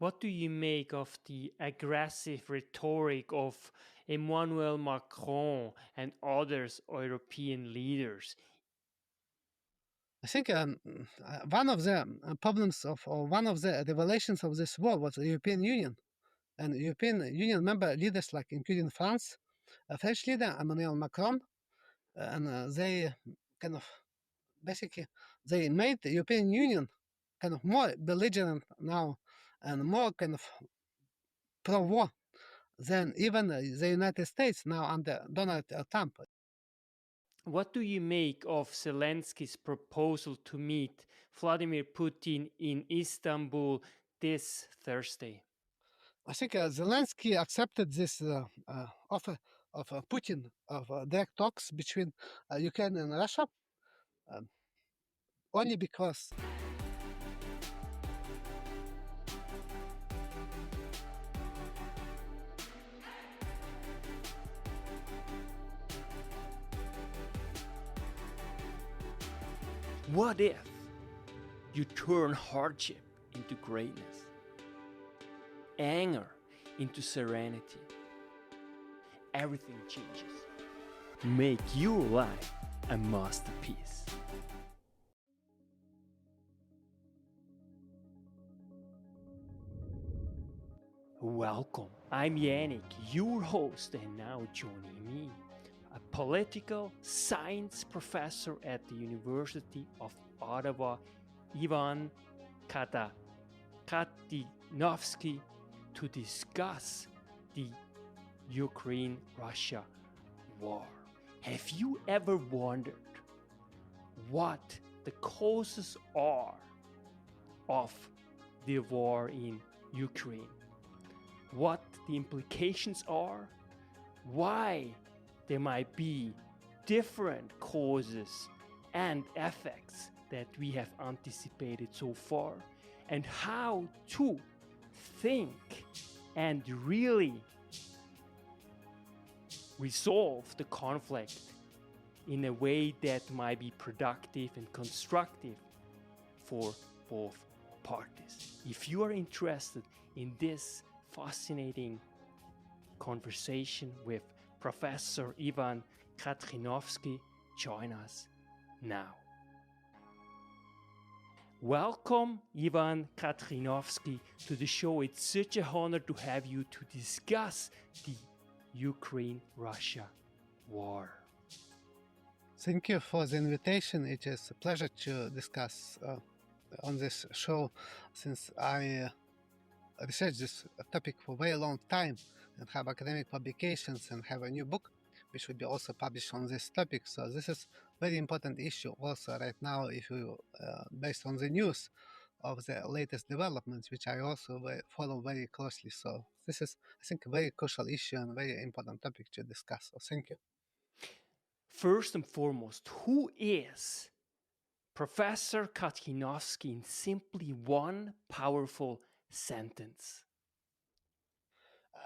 What do you make of the aggressive rhetoric of Emmanuel Macron and others European leaders? I think one of the problems of, or one of the revelations of this war was the European Union. And European Union member leaders, like including France, French leader Emmanuel Macron, and they kind of basically they made the European Union kind of more belligerent now and more kind of pro-war than even the United States now under Donald Trump. What do you make of Zelensky's proposal to meet Vladimir Putin in Istanbul this Thursday? I think Zelensky accepted this offer of Putin of direct talks between Ukraine and Russia um, only because What if you turn hardship into greatness, anger into serenity? Everything changes. Make your life a masterpiece. Welcome, I'm Yannick, your host, and now joining me, a political science professor at the University of Ottawa, Ivan Katchanovski, to discuss the Ukraine-Russia war. Have you ever wondered what the causes are of the war in Ukraine? What the implications are? Why there might be different causes and effects that we have anticipated so far, and how to think and really resolve the conflict in a way that might be productive and constructive for both parties. If you are interested in this fascinating conversation with Professor Ivan Katchanovski, join us now. Welcome, Ivan Katchanovski, to the show. It's such an honor to have you to discuss the Ukraine-Russia war. Thank you for the invitation. It is a pleasure to discuss on this show, since I researched this topic for a very long time and have academic publications and have a new book which will be also published on this topic. So this is a very important issue also right now, if you based on the news of the latest developments, which I also follow very closely. So this is, I think, a very crucial issue and very important topic to discuss. So thank you. First and foremost, who is Professor Katchanovski in simply one powerful sentence?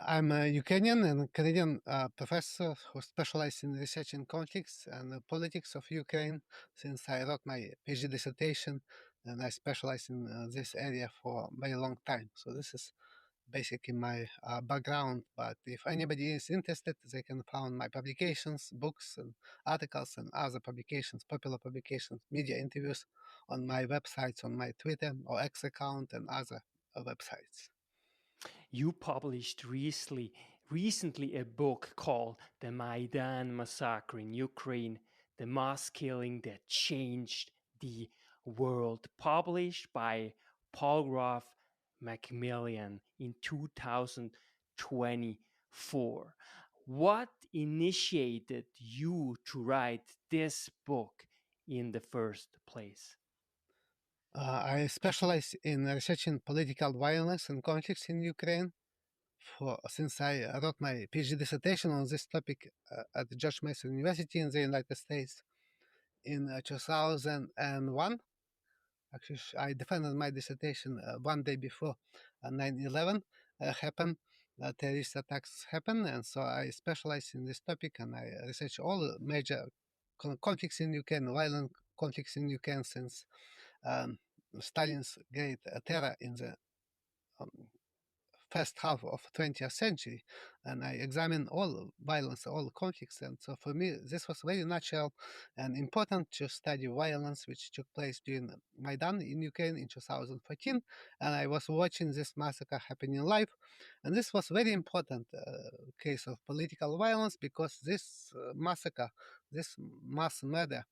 I'm a Ukrainian and Canadian professor who specializes in research in conflicts and politics of Ukraine since I wrote my PhD dissertation, and I specialize in this area for a very long time. So this is basically my background. But if anybody is interested, they can find my publications, books, and articles, and other publications, popular publications, media interviews on my websites, on my Twitter or X account, and other websites. You published recently a book called The Maidan Massacre in Ukraine, the mass killing that changed the world, published by Palgrave Macmillan in 2024. What initiated you to write this book in the first place? I specialize in researching political violence and conflicts in Ukraine. Since I wrote my PhD dissertation on this topic at George Mason University in the United States in 2001. Actually, I defended my dissertation one day before 9/11 happened. Terrorist attacks happened, and so I specialize in this topic, and I research all major conflicts in Ukraine, violent conflicts in Ukraine since um, Stalin's great terror in the first half of 20th century, and I examine all violence, all conflicts. And so for me, this was very natural and important to study violence which took place during Maidan in Ukraine in 2014. And I was watching this massacre happening live. And this was very important case of political violence because this massacre, this mass murder,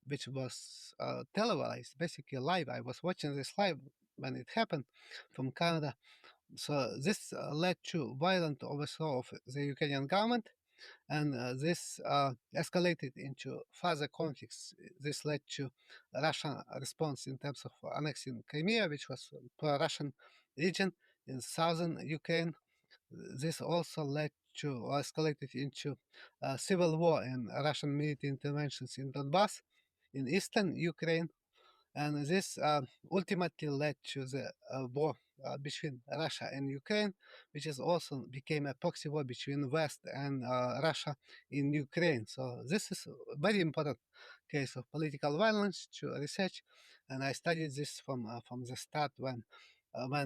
which was televised, basically live. I was watching this live when it happened from Canada. So this led to violent overthrow of the Ukrainian government, and this escalated into further conflicts. This led to Russian response in terms of annexing Crimea, which was a pro-Russian region in southern Ukraine. This also led to or escalated into civil war and Russian military interventions in Donbass, in eastern Ukraine, and this ultimately led to the war between Russia and Ukraine, which is also became a proxy war between West and Russia in Ukraine. So this is a very important case of political violence to research, and I studied this from the start when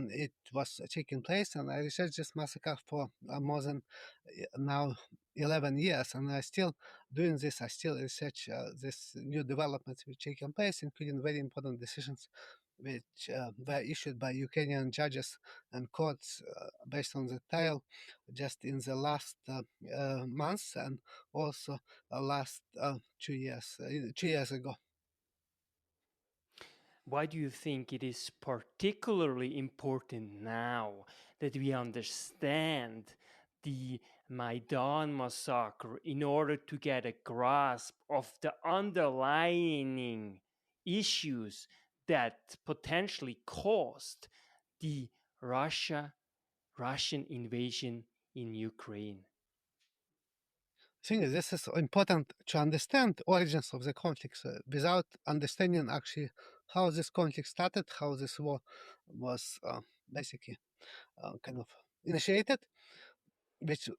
it was taking place, and I researched this massacre for more than now 11 years, and I still doing this. I still research this new developments which taking place, including very important decisions which were issued by Ukrainian judges and courts based on the trial just in the last months, and also last 2 years, 2 years ago. Why do you think it is particularly important now that we understand the Maidan Massacre in order to get a grasp of the underlying issues that potentially caused the Russian invasion in Ukraine? I think this is important to understand origins of the conflicts. Without understanding actually how this conflict started, how this war was basically kind of initiated, which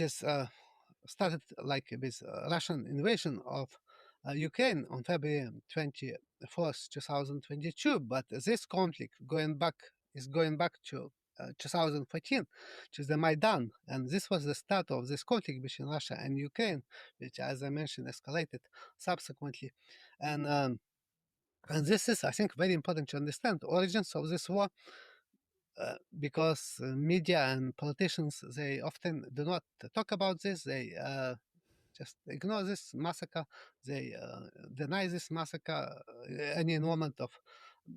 is started like with Russian invasion of Ukraine on February 24th, 2022. But this conflict going back to 2014, to the Maidan, and this was the start of this conflict between Russia and Ukraine, which, as I mentioned, escalated subsequently, and. And this is, I think, very important to understand the origins of this war, because media and politicians, they often do not talk about this. They just ignore this massacre. They deny this massacre, any involvement of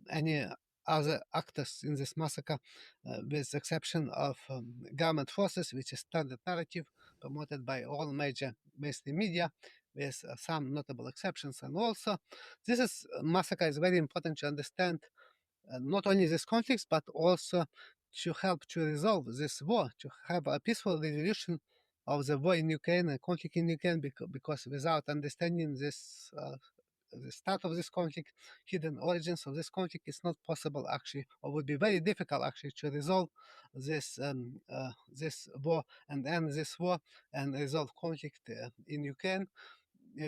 any other actors in this massacre, with the exception of government forces, which is standard narrative promoted by all major mainstream media, with some notable exceptions. And also, this is massacre is very important to understand not only these conflicts, but also to help to resolve this war, to have a peaceful resolution of the war in Ukraine and conflict in Ukraine, because without understanding this, the start of this conflict, hidden origins of this conflict, it's not possible actually, or would be very difficult actually to resolve this war and end this war and resolve conflict in Ukraine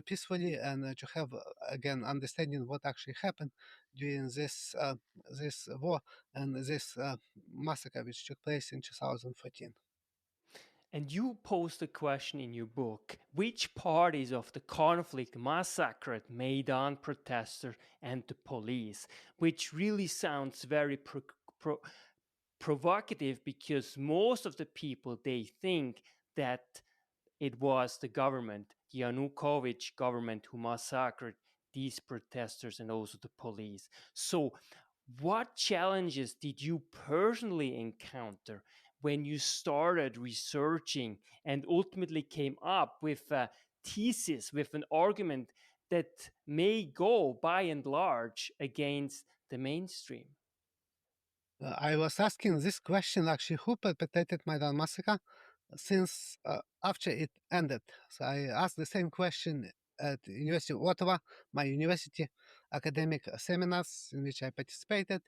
peacefully, and to have again understanding what actually happened during this war and this massacre which took place in 2014. And you pose a question in your book: which parties of the conflict massacred Maidan protesters and the police? Which really sounds very provocative, because most of the people, they think that it was the government, the Yanukovych government, who massacred these protesters and also the police. So what challenges did you personally encounter when you started researching and ultimately came up with a thesis, with an argument that may go by and large against the mainstream? I was asking this question actually: who perpetrated Maidan massacre? Since after it ended. So I asked the same question at University of Ottawa, my university academic seminars in which I participated.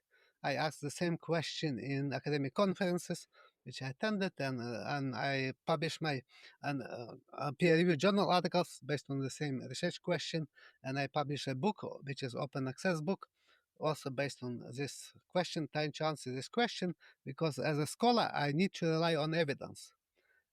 I asked the same question in academic conferences which I attended, and I published my peer-reviewed journal articles based on the same research question, and I published a book which is open access book also based on this question, trying to answer this question, because as a scholar, I need to rely on evidence.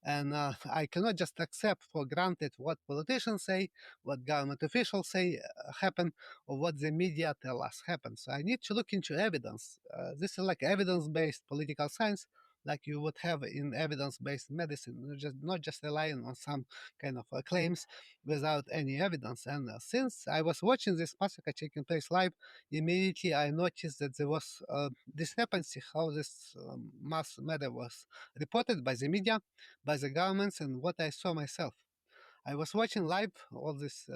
And I cannot just accept for granted what politicians say, what government officials say happen, or what the media tell us happens. So I need to look into evidence. This is like evidence-based political science, like you would have in evidence-based medicine, not just relying on some kind of claims without any evidence. And since I was watching this massacre taking place live, immediately I noticed that there was discrepancy how this mass murder was reported by the media, by the governments, and what I saw myself. I was watching live all these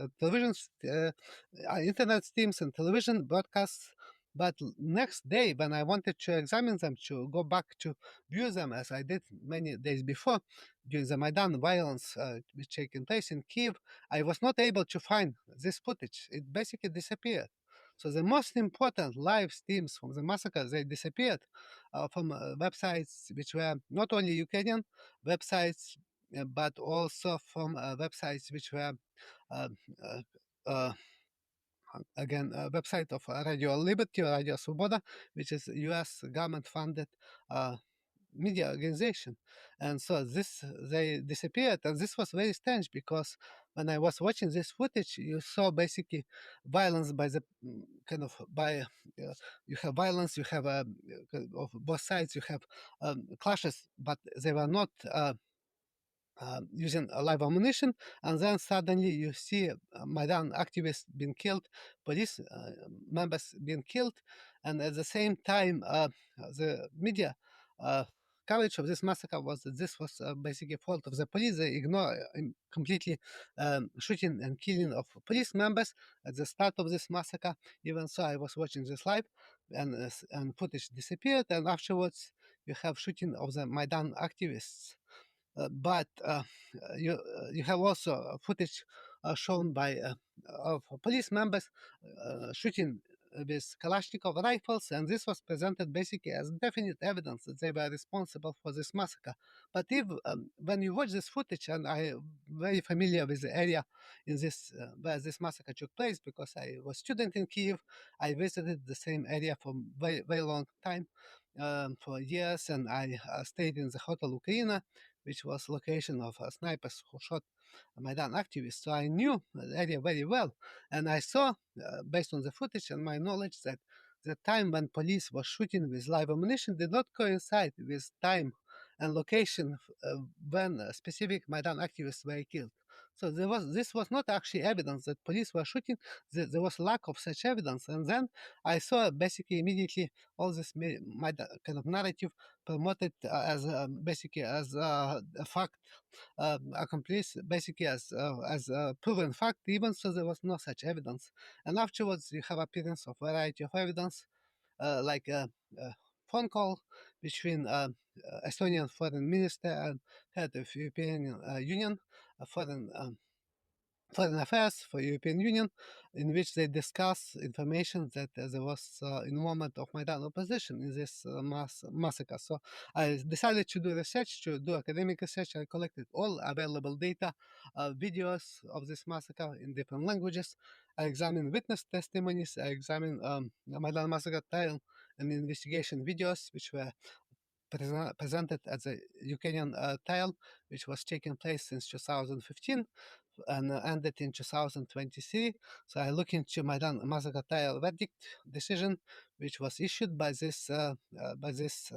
internet streams and television broadcasts. But next day, when I wanted to examine them, to go back to view them as I did many days before, during the Maidan violence which taken place in Kiev, I was not able to find this footage. It basically disappeared. So the most important live streams from the massacre, they disappeared from websites which were not only Ukrainian websites, but also from websites which were uh, uh, uh, again a website of Radio Liberty or Radio Svoboda, which is U.S. government-funded media organization. And so this they disappeared, and this was very strange because when I was watching this footage, you saw basically violence by the kind of by you have violence, you have of both sides, you have clashes, but they were not using live ammunition, and then suddenly you see Maidan activists being killed, police members being killed, and at the same time, the media coverage of this massacre was that this was basically fault of the police. They ignore completely shooting and killing of police members at the start of this massacre. Even so, I was watching this live, and footage disappeared, and afterwards you have shooting of the Maidan activists. But you have also footage shown by of police members shooting with Kalashnikov rifles, and this was presented basically as definite evidence that they were responsible for this massacre. But if when you watch this footage, and I am very familiar with the area in this where this massacre took place because I was student in Kiev, I visited the same area for very long time. For years, and I stayed in the Hotel Ukraina, which was location of snipers who shot Maidan activists. So I knew the area very well, and I saw, based on the footage and my knowledge, that the time when police was shooting with live ammunition did not coincide with time and location when specific Maidan activists were killed. So this was not actually evidence that police were shooting. There was lack of such evidence, and then I saw basically immediately all this Maidan kind of narrative promoted as basically as a fact, accomplished basically as a proven fact. Even so, there was no such evidence. And afterwards, you have appearance of variety of evidence, like a phone call between Estonian foreign minister and head of European Union, foreign affairs for European Union, in which they discuss information that there was involvement of Maidan opposition in this massacre. So I decided to do research, to do academic research. I collected all available data, videos of this massacre in different languages. I examined witness testimonies. I examined the Maidan massacre trial and investigation videos, which were presented at the Ukrainian trial, which was taking place since 2015 and ended in 2023. So I look into Maidan Massacre trial verdict decision, which was issued by this by this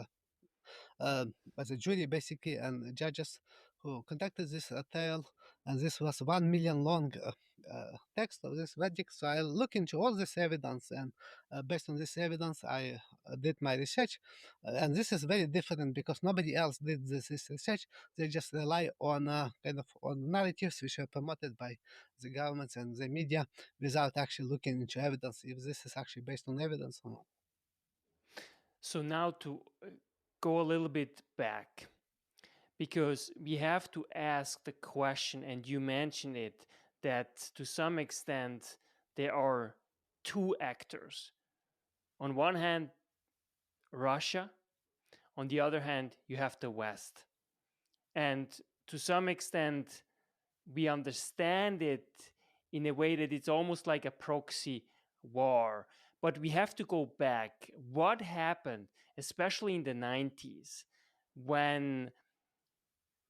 uh, by the jury basically and judges who conducted this trial, and this was 1 million long text of this verdict. So I look into all this evidence, and based on this evidence, I did my research, and this is very different because nobody else did this research. They just rely on kind of on narratives which are promoted by the governments and the media without actually looking into evidence if this is actually based on evidence or not. So now to go a little bit back, because we have to ask the question, and you mentioned it, that to some extent there are two actors. On one hand, Russia. On the other hand, you have the West. And to some extent, we understand it in a way that it's almost like a proxy war But we have to go back. What happened, especially in the 90s, when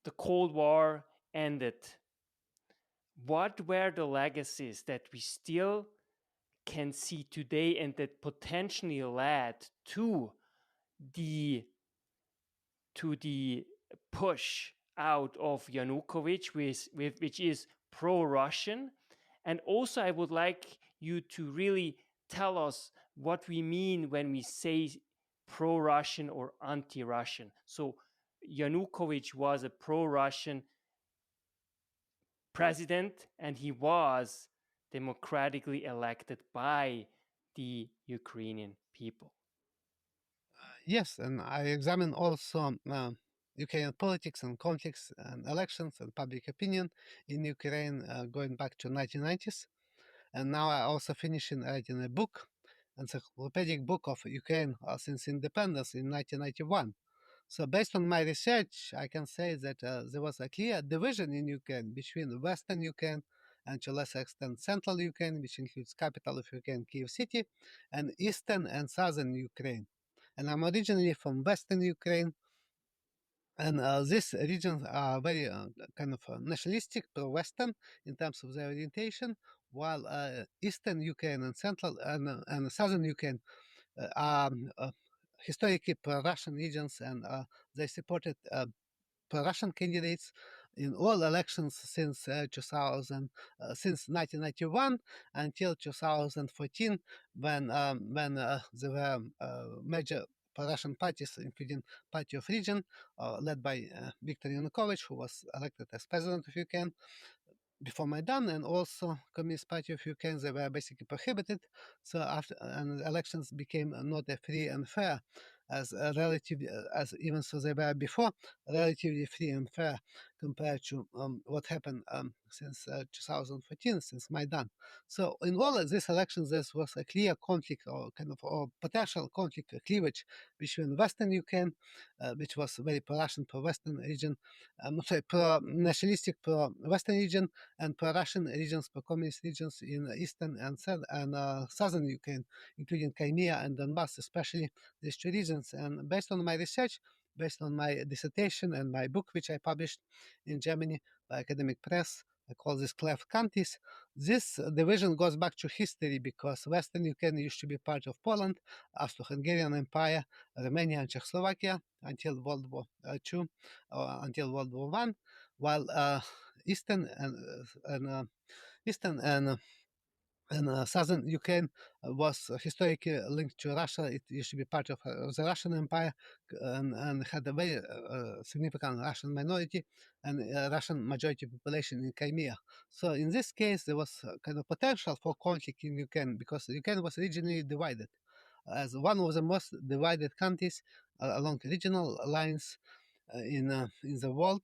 the Cold War ended? What were the legacies that we still can see today and that potentially led to the push out of Yanukovych, which is pro-Russian? And also, I would like you to really tell us what we mean when we say pro-Russian or anti-Russian. So Yanukovych was a pro-Russian president, and he was democratically elected by the Ukrainian people. Yes, and I examine also Ukrainian politics and conflicts and elections and public opinion in Ukraine going back to 1990s. And now I also finishing writing a book, encyclopedic book of Ukraine since independence in 1991. So based on my research, I can say that there was a clear division in Ukraine between Western Ukraine and to a lesser extent Central Ukraine, which includes capital of Ukraine, Kyiv city, and Eastern and Southern Ukraine. And I'm originally from Western Ukraine, and these regions are very kind of nationalistic, pro-Western in terms of their orientation, while Eastern Ukraine and Central and Southern Ukraine are historically pro-Russian regions, and they supported pro-Russian candidates in all elections since 2000, since 1991 until 2014, when there were major pro-Russian parties, including Party of Region, led by Viktor Yanukovych, who was elected as president of Ukraine before Maidan, and also Communist Party of Ukraine. They were basically prohibited. So after and elections became not a free and fair, as relatively as even so they were before, relatively free and fair compared to what happened since 2014, since Maidan. So in all of these elections, there was a clear conflict or kind of or potential conflict, cleavage between Western Ukraine, which was very pro-Russian, pro-Western region, sorry, pro-nationalistic, pro-Western region, and pro-Russian regions, pro-communist regions in eastern and southern Ukraine, including Crimea and Donbass, especially these two regions. And based on my research, based on my dissertation and my book, which I published in Germany by academic press, I call this cleft countries. This division goes back to history because Western Ukraine used to be part of Poland, Austro-Hungarian Empire, Romania, and Czechoslovakia until World War II, until World War One, while Eastern Eastern and southern Ukraine was historically linked to Russia. It used to be part of the Russian Empire and had a very significant Russian minority and Russian majority population in Crimea. So in this case, there was kind of potential for conflict in Ukraine because Ukraine was regionally divided as one of the most divided countries along regional lines in the world,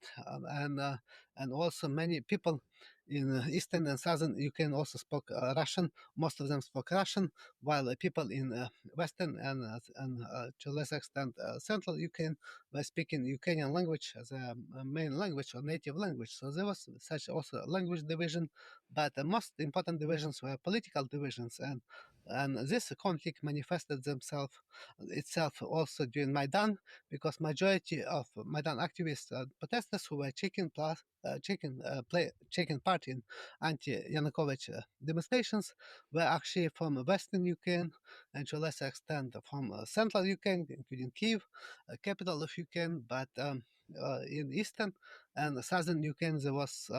and also many people in eastern and southern Ukraine also spoke Russian. Most of them spoke Russian, while people in western and to a lesser extent central Ukraine were speaking Ukrainian language as a main language or native language. So there was such also language division, but the most important divisions were political divisions, and this conflict manifested themselves itself also during Maidan, because majority of Maidan activists and protesters who were taking part in anti-Yanukovych demonstrations were actually from Western Ukraine and to a lesser extent from Central Ukraine, including Kyiv, capital of Ukraine, but in Eastern and Southern Ukraine there was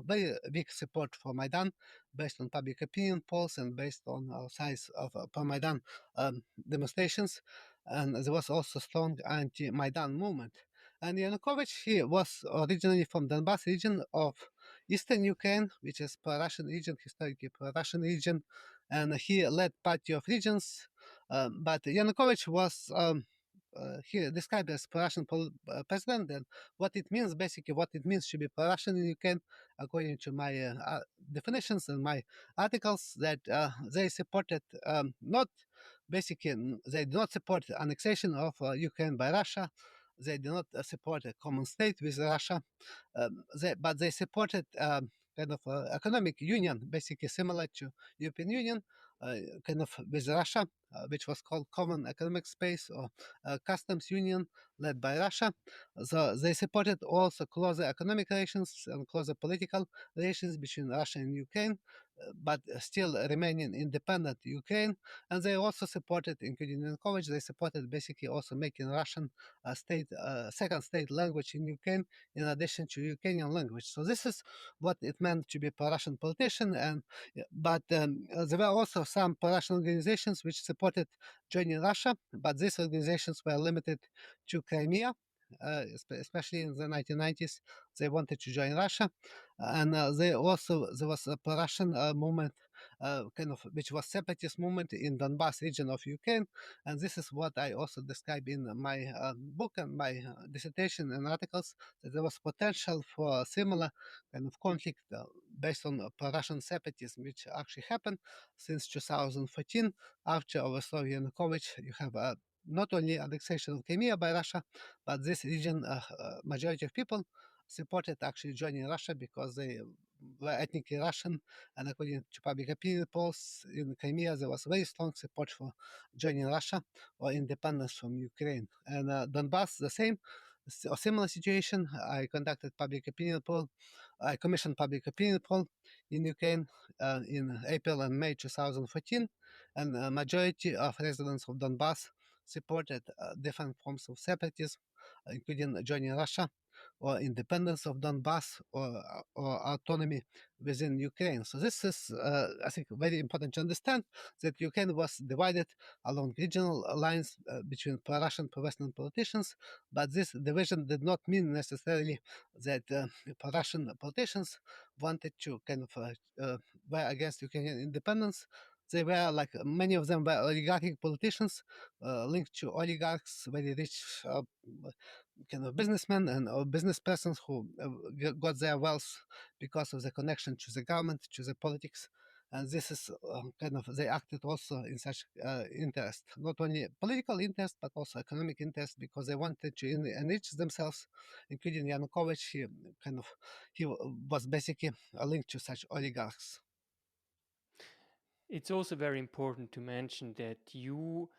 very big support for Maidan based on public opinion polls and based on size of pro-Maidan demonstrations, and there was also strong anti-Maidan movement. And Yanukovych, he was originally from Donbass region of eastern Ukraine, which is pro-Russian region, historically pro-Russian region, and he led Party of Regions. But Yanukovych was he described as pro-Russian president, and what it means, basically, what it means to be pro-Russian in Ukraine, according to my definitions and my articles, that they supported not basically they do not support annexation of Ukraine by Russia. They do not support a common state with Russia, but they supported kind of economic union, basically similar to European Union, kind of with Russia, which was called Common Economic Space or Customs Union, led by Russia. So they supported also closer economic relations and closer political relations between Russia and Ukraine, but still remaining independent Ukraine. And they also supported, including Yanukovych, they supported basically also making Russian state second state language in Ukraine in addition to Ukrainian language. So this is what it meant to be a Russian politician. And but there were also some pro-Russian organizations which supported joining Russia, but these organizations were limited to Crimea. Especially in the 1990s, they wanted to join Russia, and they also there was a pro-Russian movement, kind of which was separatist movement in Donbas region of Ukraine, and this is what I also describe in my book and my dissertation and articles, that there was potential for similar kind of conflict based on pro-Russian separatism, which actually happened since 2014 after overthrow Yanukovych. You have not only annexation of Crimea by Russia, but this region, majority of people supported actually joining Russia because they were ethnically Russian, and according to public opinion polls in Crimea, there was very strong support for joining Russia or independence from Ukraine. And Donbass, the same, a similar situation. I conducted public opinion poll. I commissioned public opinion poll in Ukraine in April and May 2014, and a majority of residents of Donbass supported different forms of separatism, including joining Russia or independence of Donbass or autonomy within Ukraine. So this is, I think, very important to understand that Ukraine was divided along regional lines between pro-Russian, pro-Western politicians, but this division did not mean necessarily that pro-Russian politicians wanted to kind of were against Ukrainian independence. They were like many of them were oligarchic politicians linked to oligarchs, very rich kind of businessmen and or business persons who got their wealth because of the connection to the government, to the politics. And this is kind of, they acted also in such interest, not only political interest, but also economic interest, because they wanted to enrich themselves, including Yanukovych. He was basically linked to such oligarchs. It's also very important to mention that you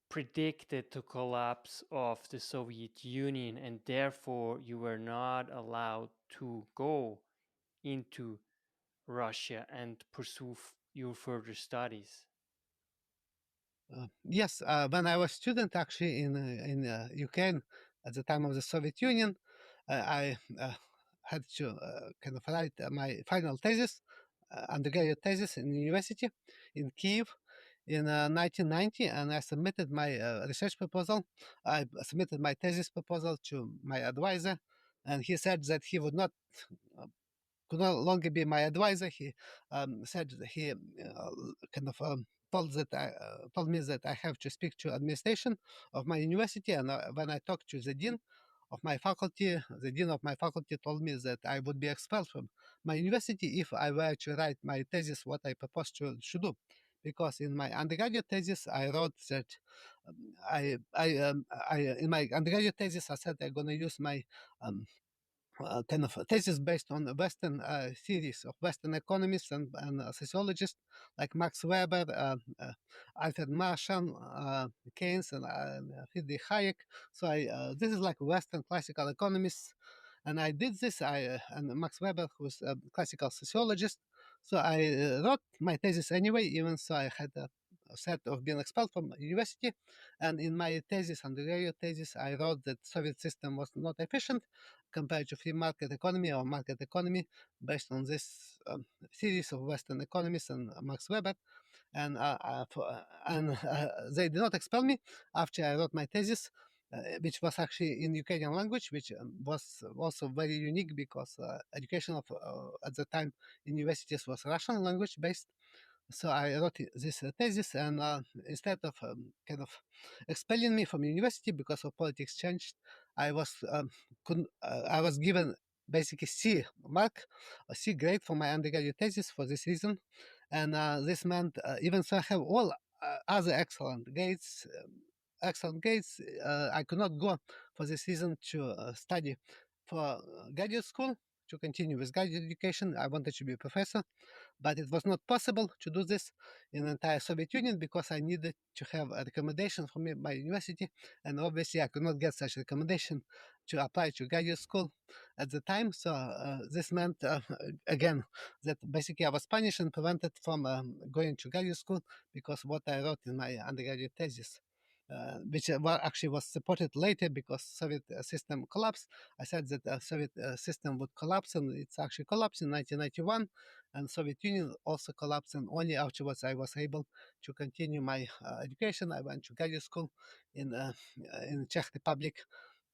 predicted the collapse of the Soviet Union, and therefore you were not allowed to go into Russia and pursue your further studies. Yes, when I was student actually in Ukraine at the time of the Soviet Union, I had to kind of write my final thesis, undergraduate thesis in university in Kiev in 1990, and I submitted my research proposal. I submitted my thesis proposal to my advisor, and he said that he would not could no longer be my advisor. He said that he kind of told me that I have to speak to administration of my university. And when I talked to the dean of my faculty, the dean of my faculty told me that I would be expelled from my university if I were to write my thesis, what I proposed to do. Because in my undergraduate thesis, I wrote that in my undergraduate thesis, I said I'm going to use my kind of a thesis based on the Western theories of Western economists and sociologists like Max Weber, Alfred Marshall, Keynes, and Friedrich Hayek. So this is like Western classical economists, and I did this. And Max Weber, who's a classical sociologist. So I wrote my thesis anyway, even so I had a set of being expelled from university. And in my thesis, undergraduate thesis, I wrote that Soviet system was not efficient compared to free market economy or market economy based on this series of Western economists and Max Weber. And they did not expel me after I wrote my thesis, which was actually in Ukrainian language, which was also very unique because education of at the time in universities was Russian language based. So I wrote this thesis, and instead of kind of expelling me from university because of politics changed, I was I was given basically C mark, a C grade for my undergraduate thesis for this reason, and this meant even so I have all other excellent grades, I could not go for this reason to study for graduate school to continue with graduate education. I wanted to be a professor, but it was not possible to do this in the entire Soviet Union because I needed to have a recommendation from my university, and obviously I could not get such a recommendation to apply to graduate school at the time. So this meant again that basically I was punished and prevented from going to graduate school because what I wrote in my undergraduate thesis. Which actually was supported later because Soviet system collapsed. I said that the Soviet system would collapse, and it's actually collapsed in 1991, and Soviet Union also collapsed. And only afterwards I was able to continue my education. I went to graduate school in Czech Republic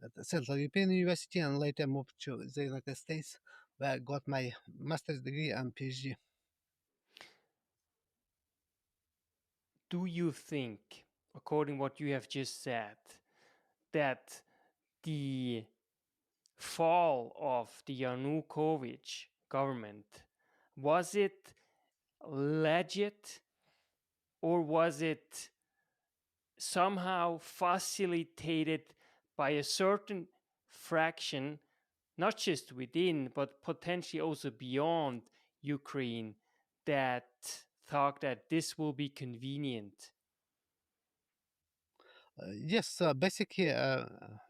at the Central European University, and later moved to the United States, where I got my master's degree and PhD. Do you think, according what you have just said, that the fall of the Yanukovych government, was it legit, or was it somehow facilitated by a certain fraction, not just within, but potentially also beyond Ukraine, that thought that this will be convenient? Yes, basically,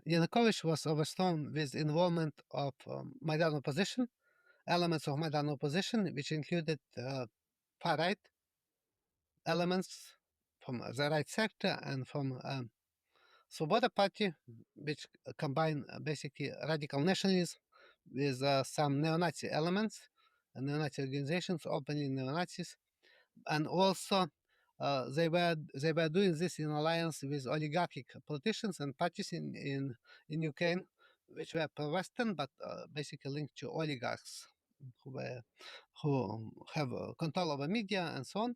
Yanukovych was overthrown with involvement of Maidan opposition, elements of Maidan opposition, which included far right elements from the right sector and from Svoboda Party, which combine basically radical nationalism with some neo-Nazi elements, neo-Nazi organizations, openly neo-Nazis, and also they were doing this in alliance with oligarchic politicians and parties in Ukraine, which were pro-Western but basically linked to oligarchs who have control over media and so on.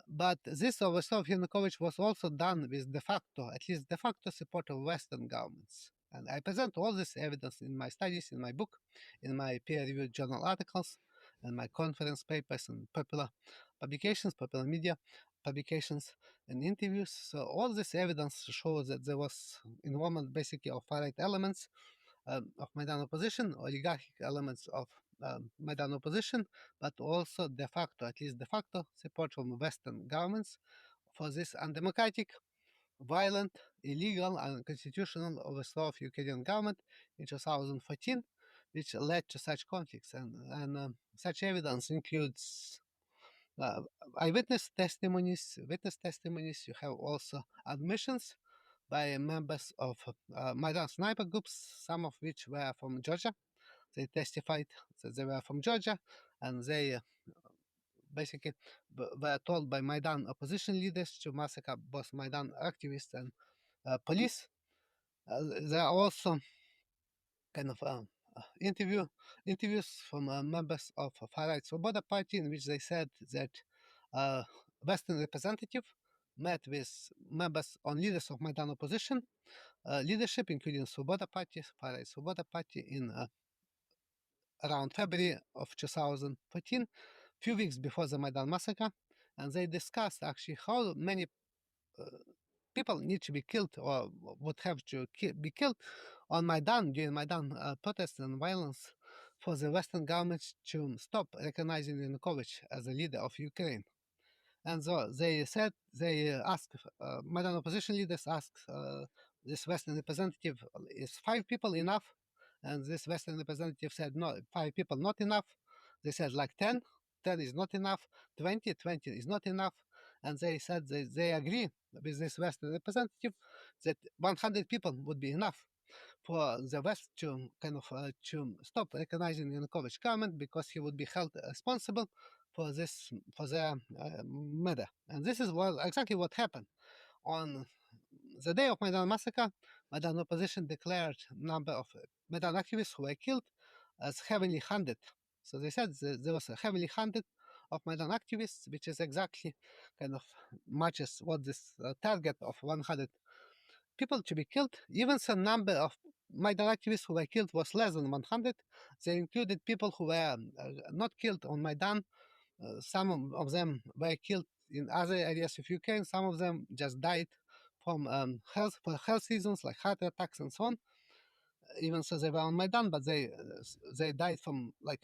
But this overthrow of Yanukovych was also done with de facto, at least de facto, support of Western governments. And I present all this evidence in my studies, in my book, in my peer-reviewed journal articles, and my conference papers and popular publications, popular media publications and interviews. So all this evidence shows that there was involvement basically of far-right elements of Maidan opposition, oligarchic elements of Maidan opposition, but also de facto, at least de facto, support from Western governments for this undemocratic, violent, illegal, and unconstitutional overthrow of Ukrainian government in 2014, which led to such conflicts. And such evidence includes uh, eyewitness testimonies, witness testimonies. You have also admissions by members of Maidan sniper groups, some of which were from Georgia. They testified that they were from Georgia, and they basically were told by Maidan opposition leaders to massacre both Maidan activists and police. There are also kind of interview interviews from members of far-right Svoboda Party in which they said that Western representative met with members on leaders of Maidan opposition leadership, including Svoboda Party, far-right Svoboda Party, in around February of 2014, few weeks before the Maidan massacre, and they discussed actually how many uh, people need to be killed or would have to be killed on Maidan during Maidan protests and violence for the Western governments to stop recognizing Yanukovych as a leader of Ukraine. And so they said, they asked, Maidan opposition leaders asked this Western representative, is 5 people enough? And this Western representative said, no, 5 people not enough. They said like 10, 10 is not enough, 20, 20 is not enough. And they said they agree with this Western representative that 100 people would be enough for the West to kind of to stop recognizing Yanukovych government because he would be held responsible for this for their murder. And this is exactly what happened on the day of Maidan massacre. Maidan opposition declared number of Maidan activists who were killed as heavily handed. So they said there was a heavily handed of Maidan activists, which is exactly kind of matches what this target of 100 people to be killed. Even the number of Maidan activists who were killed was less than 100. They included people who were not killed on Maidan. Some of them were killed in other areas of Ukraine. Some of them just died from health reasons like heart attacks and so on. Even so, they were on Maidan, but they died from like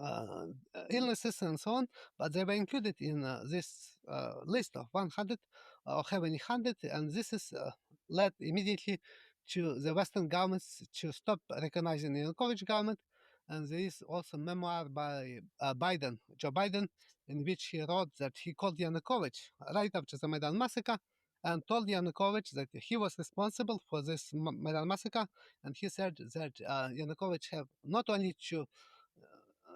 uh, illnesses and so on, but they were included in this list of 100 or heavily 100, and this is led immediately to the Western governments to stop recognizing the Yanukovych government. And there is also a memoir by Joe Biden, in which he wrote that he called Yanukovych right after the Maidan massacre and told Yanukovych that he was responsible for this Maidan massacre. And he said that Yanukovych have not only to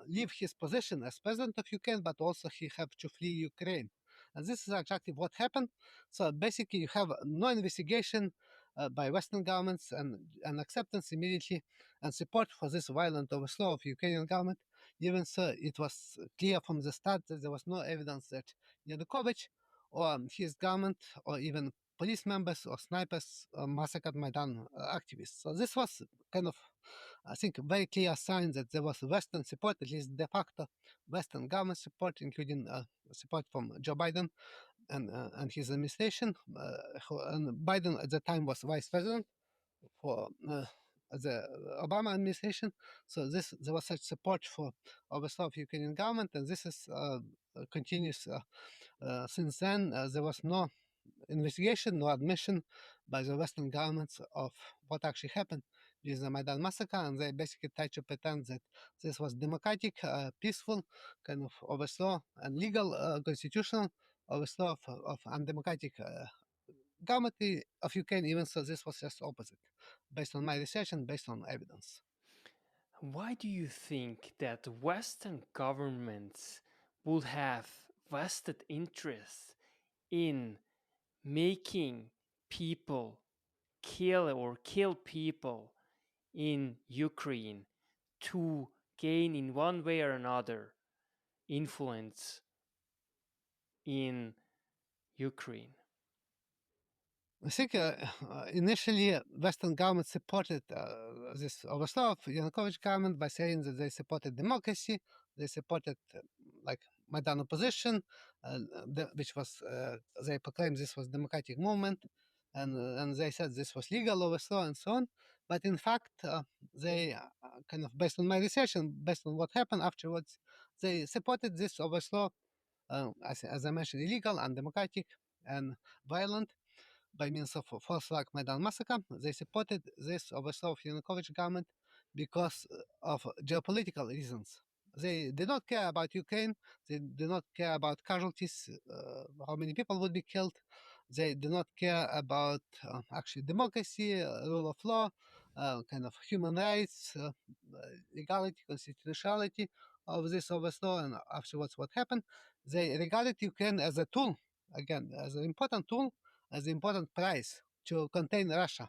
leave his position as president of Ukraine, but also he have to flee Ukraine. And this is exactly what happened. So basically, you have no investigation by Western governments and acceptance immediately and support for this violent overthrow of Ukrainian government. Even so, it was clear from the start that there was no evidence that Yanukovych or his government or even police members or snipers massacred Maidan activists. So this was kind of, I think, a very clear sign that there was Western support, at least de facto Western government support, including support from Joe Biden and his administration. And Biden at the time was vice president for the Obama administration. So there was such support for overthrow of Ukrainian government, and this is continues since then. There was no investigation, no admission by the Western governments of what actually happened with the Maidan massacre, and they basically tried to pretend that this was democratic, peaceful kind of overthrow and legal, constitutional overthrow of undemocratic government of Ukraine. Even so, this was just opposite, based on my research and based on evidence. Why do you think that Western governments would have vested interest in making people kill people in Ukraine to gain in one way or another influence in Ukraine? I think initially Western government supported this overthrow of Yanukovych government by saying that they supported democracy, they supported like Maidan opposition, which was they proclaimed this was democratic movement, and they said this was legal overthrow and so on. But in fact, they kind of based on my research and based on what happened afterwards, they supported this overthrow, as I mentioned, illegal, undemocratic, and violent by means of a force-like Maidan massacre. They supported this overthrow of Yanukovych government because of geopolitical reasons. They did not care about Ukraine. They did not care about casualties, how many people would be killed. They do not care about actually democracy, rule of law, kind of human rights, legality, constitutionality of this overthrow. And afterwards, what happened? They regarded Ukraine as a tool, again, as an important tool, as an important prize to contain Russia.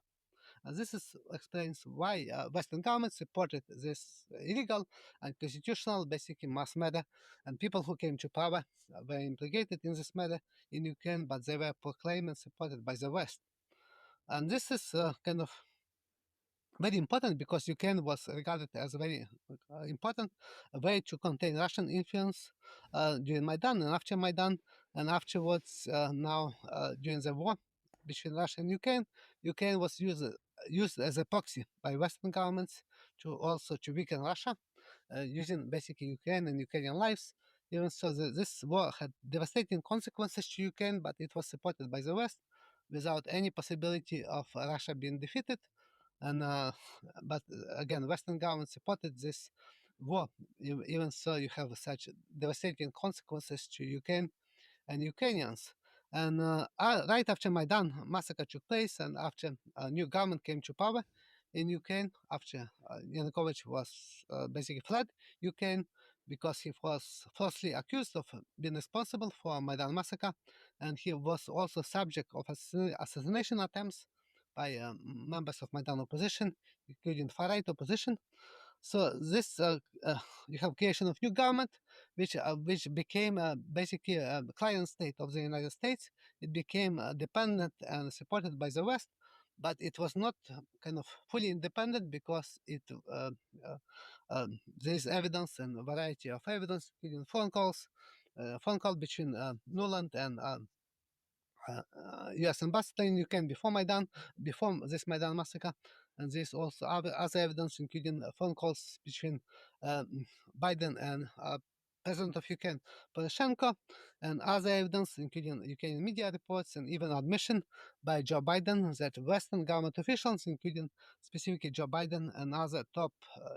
And this explains why Western governments supported this illegal and constitutional, basically mass murder, and people who came to power were implicated in this murder in Ukraine, but they were proclaimed and supported by the West. And this is kind of very important because Ukraine was regarded as a very important way to contain Russian influence during Maidan and after Maidan, and afterwards now during the war between Russia and Ukraine. Ukraine was used as a proxy by Western governments to also to weaken Russia, using basically Ukraine and Ukrainian lives. Even so, this war had devastating consequences to Ukraine, but it was supported by the West without any possibility of Russia being defeated. And but again, Western government supported this war. Even so, you have such devastating consequences to Ukraine and Ukrainians. And right after Maidan massacre took place, and after a new government came to power in Ukraine, after Yanukovych was basically fled Ukraine because he was falsely accused of being responsible for Maidan massacre, and he was also subject of assassination attempts by members of Maidan opposition, including far-right opposition. So this you have creation of new government, which became basically a client state of the United States. It became dependent and supported by the West, but it was not kind of fully independent because there is evidence and a variety of evidence, including phone call between Nuland and U.S. ambassador in Ukraine before Maidan, before this Maidan massacre, and there's also other evidence, including phone calls between Biden and President of Ukraine Poroshenko, and other evidence, including Ukrainian media reports and even admission by Joe Biden that Western government officials, including specifically Joe Biden and other top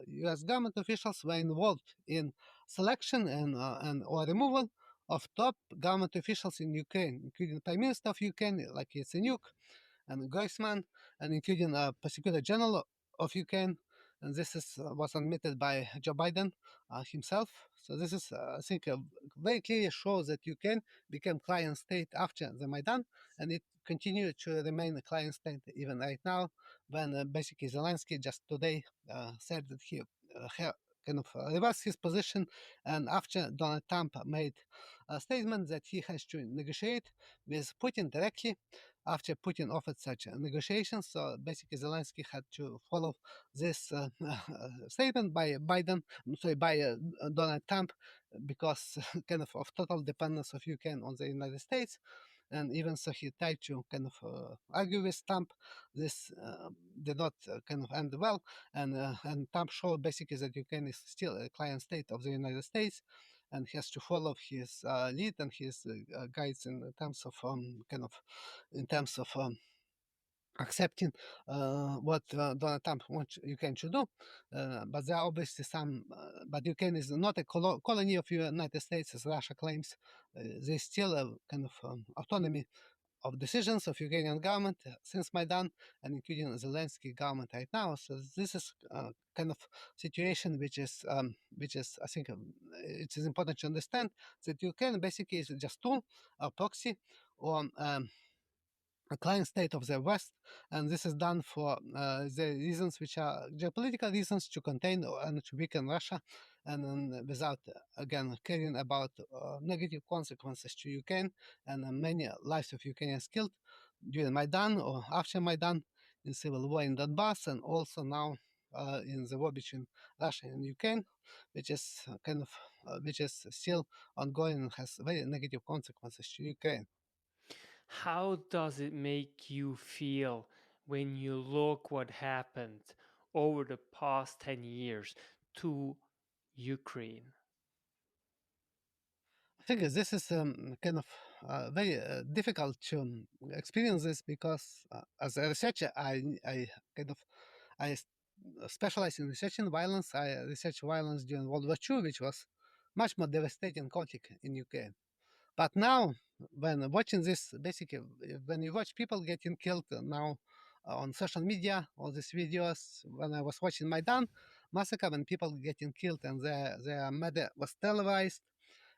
U.S. government officials, were involved in selection and or removal of top government officials in Ukraine, including Prime Minister of Ukraine, like Yatsenyuk, and Groisman, and including Prosecutor General of Ukraine. And this was admitted by Joe Biden himself. So this is, I think, very clearly shows that Ukraine became client state after the Maidan, and it continued to remain a client state even right now, when basically Zelensky just today said that he kind of reversed his position, and after Donald Trump made a statement that he has to negotiate with Putin directly, after Putin offered such negotiations. So basically, Zelensky had to follow this statement by Donald Trump, because kind of total dependence of Ukraine on the United States. And even so, he tried to kind of argue with Trump. This did not kind of end well, and Trump showed basically that Ukraine is still a client state of the United States, and has to follow his lead and his guides in terms of kind of in terms of accepting what Donald Trump wants Ukraine to do. But there are obviously some, but Ukraine is not a colony of the United States, as Russia claims. There's still a kind of autonomy of decisions of Ukrainian government since Maidan, and including Zelensky government right now. So this is kind of situation which is I think it is important to understand that Ukraine basically is just tool, a proxy, or a client state of the West, and this is done for the reasons which are geopolitical reasons, to contain and to weaken Russia, and without again caring about negative consequences to Ukraine, and many lives of Ukrainians killed during Maidan or after Maidan, in civil war in Donbass, and also now in the war between Russia and Ukraine, which is which is still ongoing and has very negative consequences to Ukraine. How does it make you feel when you look what happened over the past 10 years to Ukraine? I think this is kind of very difficult to experience this, because as a researcher, I kind of I specialize in researching violence. I researched violence during World War II, which was much more devastating conflict in Ukraine. But now, when watching this, basically, when you watch people getting killed now on social media, all these videos, when I was watching Maidan Massacre, when people getting killed and their murder was televised,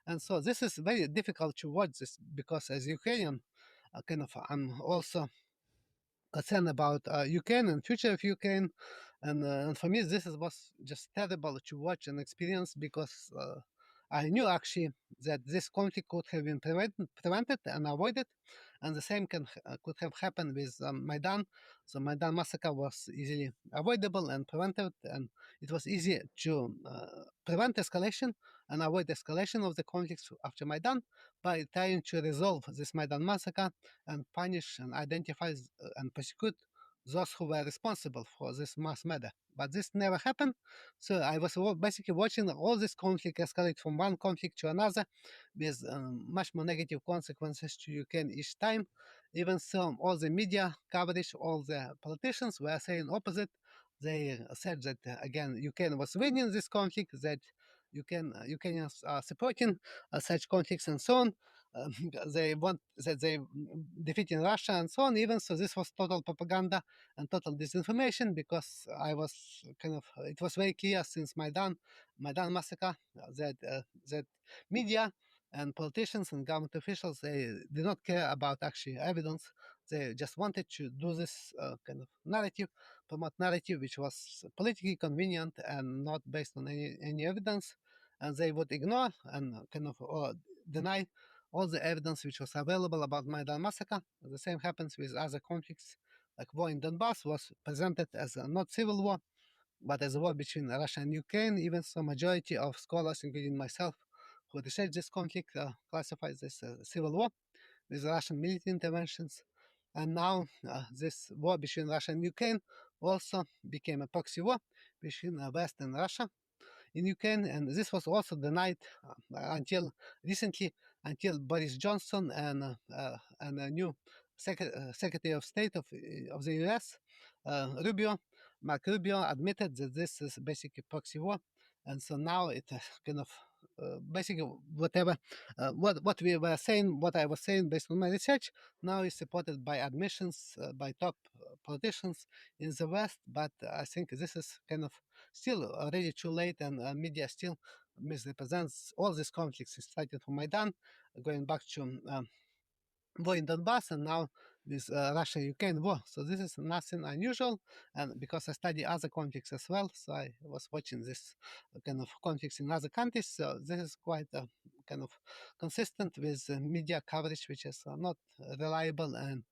and so this is very difficult to watch this, because as Ukrainian, kind of I'm also concerned about Ukraine and future of Ukraine, and for me was just terrible to watch and experience, because I knew actually that this conflict could have been prevented and avoided, and the same could have happened with Maidan. So Maidan massacre was easily avoidable and prevented, and it was easy to prevent escalation and avoid escalation of the conflicts after Maidan by trying to resolve this Maidan massacre and punish and identify and prosecute those who were responsible for this mass murder. But this never happened. So I was basically watching all this conflict escalate from one conflict to another, with much more negative consequences to Ukraine each time. Even so, all the media coverage, all the politicians were saying opposite. They said that again, Ukraine was winning this conflict, that Ukrainians are supporting such conflicts and so on. They want that they defeating Russia and so on. Even so, this was total propaganda and total disinformation, because I was kind of it was very clear since Maidan massacre that media and politicians and government officials, they did not care about actually evidence. They just wanted to do this kind of narrative, promote narrative which was politically convenient and not based on any evidence, and they would ignore and kind of deny all the evidence which was available about Maidan massacre. The same happens with other conflicts, like war in Donbass was presented as a not civil war, but as a war between Russia and Ukraine. Even so, majority of scholars, including myself, who research this conflict, classifies this as a civil war with Russian military interventions. And now this war between Russia and Ukraine also became a proxy war between West and Russia in Ukraine, and this was also denied until recently, until Boris Johnson and a new Secretary of State of the U.S. Rubio, Mark Rubio, admitted that this is basically proxy war, and so now it kind of basically whatever what we were saying, what I was saying based on my research, now is supported by admissions by top politicians in the West. But I think this is kind of still already too late, and media still misrepresents all these conflicts starting from Maidan, going back to war in Donbass, and now this Russia-Ukraine war. So this is nothing unusual, and because I study other conflicts as well, so I was watching this kind of conflicts in other countries. So this is quite kind of consistent with media coverage, which is not reliable and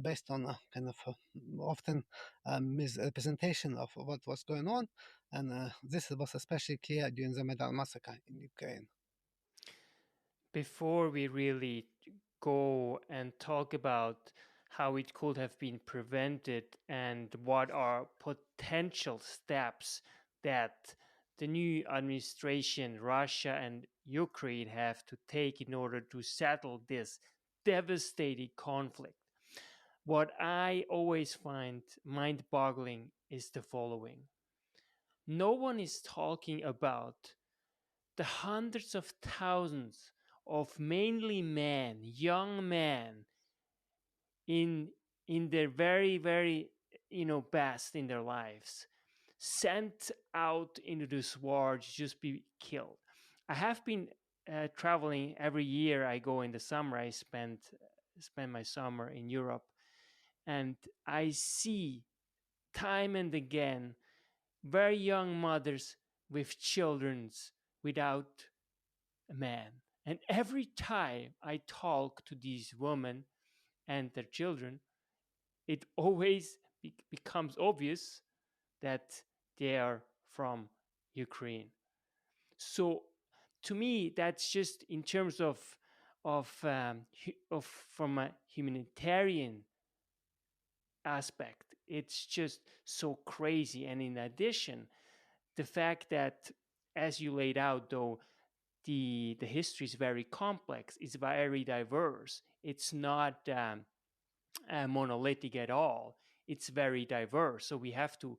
based on kind of often misrepresentation of what was going on. And this was especially clear during the Maidan Massacre in Ukraine. Before we really go and talk about how it could have been prevented and what are potential steps that the new administration, Russia and Ukraine, have to take in order to settle this devastating conflict, what I always find mind boggling is the following. No one is talking about the hundreds of thousands of mainly men, young men, in their very best in their lives, sent out into this war to just be killed. I have been traveling every year. I go in the summer. I spend my summer in Europe, and I see time and again very young mothers with children without a man. And every time I talk to these women and their children, it always becomes obvious that they are from Ukraine. So to me, that's just in terms of from a humanitarian aspect, it's just so crazy. And in addition, the fact that, as you laid out, though, the history is very complex, it's very diverse, it's not monolithic at all, it's very diverse. So we have to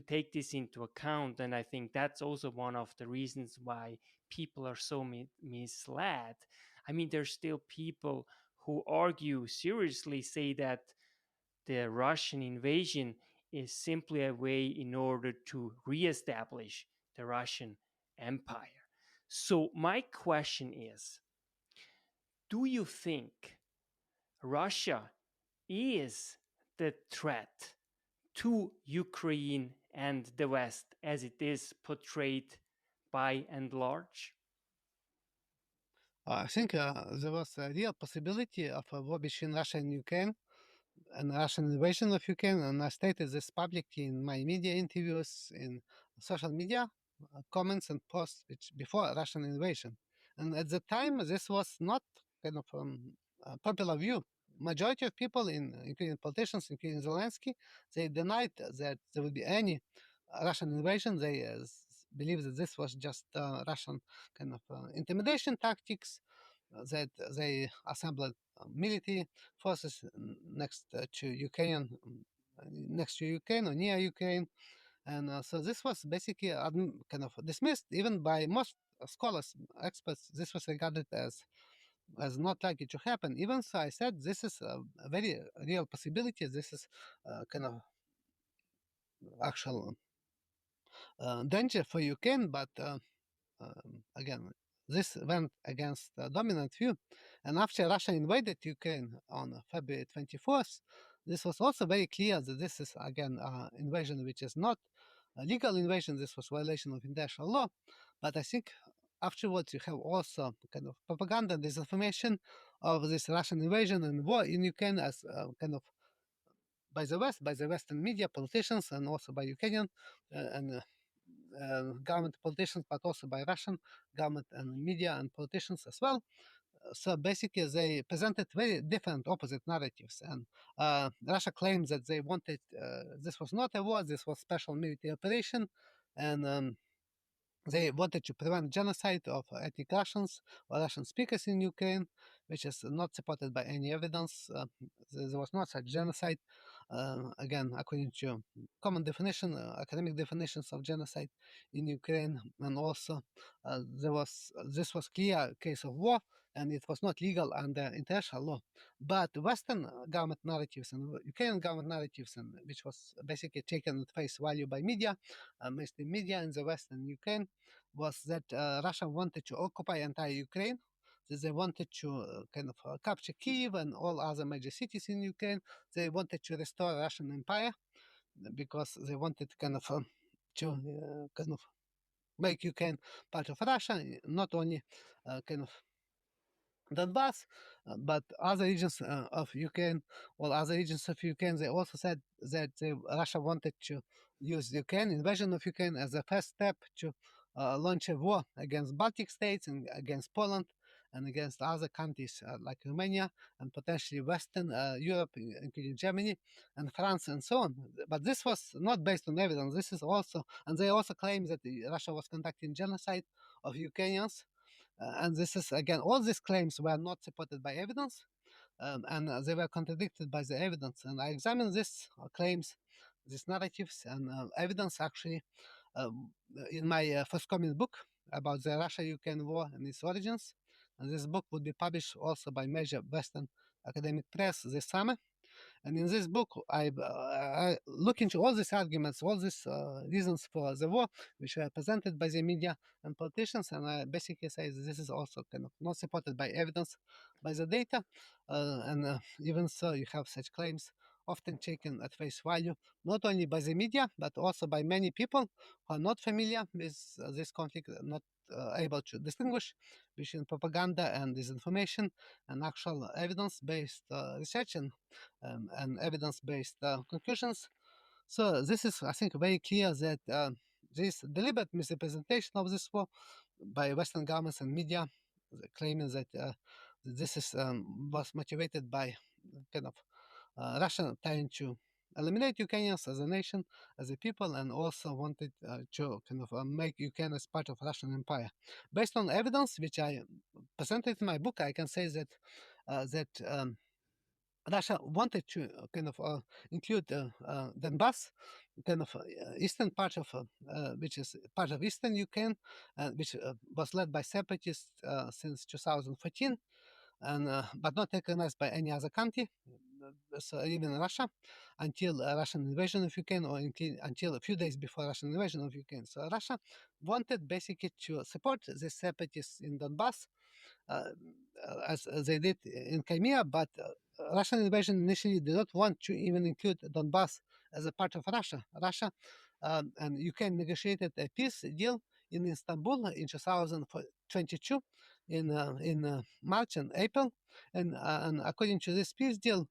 take this into account, and I think that's also one of the reasons why people are so misled. I mean, there's still people who argue seriously, say that the Russian invasion is simply a way in order to reestablish the Russian Empire. So, my question is, do you think Russia is the threat to Ukraine and the West as it is portrayed by and large? I think there was a real possibility of a war between Russia and Ukraine and Russian invasion of Ukraine, and I stated this publicly in my media interviews, in social media comments and posts which before Russian invasion. And at the time, this was not kind of a popular view. Majority of people, including politicians, including Zelensky, they denied that there would be any Russian invasion. They believe that this was just Russian kind of intimidation tactics, that they assembled military forces next to Ukraine or near Ukraine, and so this was basically kind of dismissed even by most scholars, experts. This was regarded as not likely to happen. Even so, I said this is a very real possibility. This is kind of actual danger for Ukraine, but again, this went against the dominant view. And after Russia invaded Ukraine on February 24th, this was also very clear that this is, again, invasion which is not a legal invasion. This was violation of international law. But I think afterwards you have also kind of propaganda and disinformation of this Russian invasion and war in Ukraine as kind of by the West, by the Western media, politicians, and also by Ukrainian and government politicians, but also by Russian government and media and politicians as well. So basically, they presented very different opposite narratives, and Russia claims that they wanted this was not a war, this was special military operation, and they wanted to prevent genocide of ethnic Russians or Russian speakers in Ukraine, which is not supported by any evidence. There was not such genocide. Again, according to common definition, academic definitions of genocide in Ukraine, and also this was clear case of war, and it was not legal under international law. But Western government narratives and Ukrainian government narratives, and which was basically taken at face value by media, mainstream media in the West and Ukraine, was that Russia wanted to occupy entire Ukraine. That they wanted to capture Kiev and all other major cities in Ukraine. They wanted to restore Russian Empire because they wanted to make Ukraine part of Russia, not only kind of Donbass, but other regions of Ukraine, all other regions of Ukraine, they also said that Russia wanted to use the Ukraine invasion of Ukraine as a first step to launch a war against Baltic states and against Poland and against other countries like Romania and potentially Western Europe, including Germany and France and so on. But this was not based on evidence. This is also, and they also claim that Russia was conducting genocide of Ukrainians, and this is again, all these claims were not supported by evidence, and they were contradicted by the evidence. And I examined these claims, these narratives, and evidence actually in my forthcoming book about the Russia-Ukraine war and its origins. And this book would be published also by major Western academic press this summer. And in this book, I look into all these arguments, all these reasons for the war, which were presented by the media and politicians. And I basically say that this is also not supported by evidence, by the data. And even so, you have such claims often taken at face value, not only by the media, but also by many people who are not familiar with this conflict, not able to distinguish between propaganda and disinformation and actual evidence-based research and evidence-based conclusions. So this is, I think, very clear that this deliberate misrepresentation of this war by Western governments and media, claiming that this is was motivated by kind of Russia trying to eliminate Ukrainians as a nation, as a people, and also wanted to make Ukraine as part of Russian Empire. Based on evidence which I presented in my book, I can say that Russia wanted to include Donbass, eastern part of, which is part of eastern Ukraine, which was led by separatists since 2014, and but not recognized by any other country, so even Russia, until Russian invasion of Ukraine, or until a few days before Russian invasion of Ukraine. So Russia wanted basically to support the separatists in Donbass, as they did in Crimea, but Russian invasion initially did not want to even include Donbass as a part of Russia. Russia and Ukraine negotiated a peace deal in Istanbul in 2022, in March and April, and according to this peace deal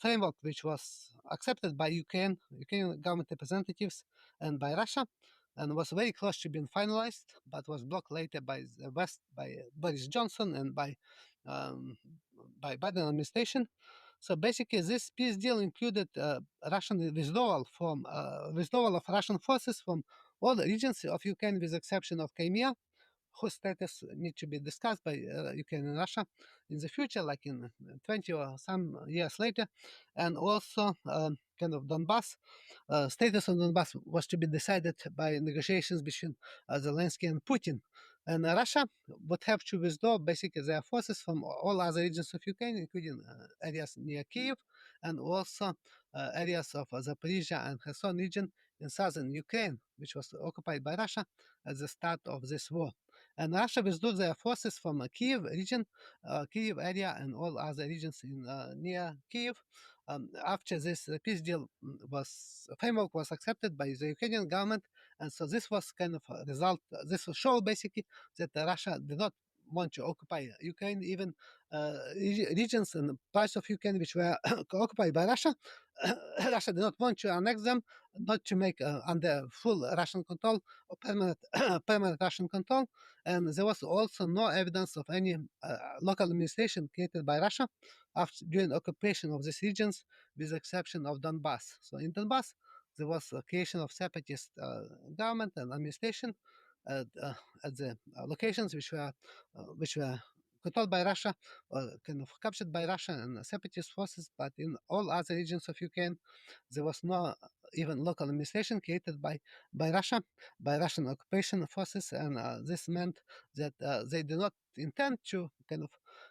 framework, which was accepted by Ukrainian government representatives and by Russia, and was very close to being finalized, but was blocked later by the West, by Boris Johnson and by Biden administration. So basically, this peace deal included Russian withdrawal of Russian forces from all the regions of Ukraine, with the exception of Crimea, whose status need to be discussed by Ukraine and Russia in the future, like in 20 or some years later, and also Donbass. Status of Donbass was to be decided by negotiations between Zelensky and Putin. And Russia would have to withdraw basically their forces from all other regions of Ukraine, including areas near Kiev, and also areas of Zaporizhia and Kherson region in southern Ukraine, which was occupied by Russia at the start of this war. And Russia withdrew their forces from Kiev region, Kiev area, and all other regions in near Kiev. After this peace deal framework was accepted by the Ukrainian government, and so this was kind of a result. This will show basically that Russia did not want to occupy Ukraine, even regions and parts of Ukraine which were occupied by Russia. Russia did not want to annex them, not to make under full Russian control or permanent, permanent Russian control. And there was also no evidence of any local administration created by Russia after during occupation of these regions, with the exception of Donbass. So in Donbass, there was a creation of separatist government and administration at the locations which were controlled by Russia or kind of captured by Russia and separatist forces. But in all other regions of Ukraine, there was no even local administration created by Russia, by Russian occupation forces, and this meant that they did not intend to kind of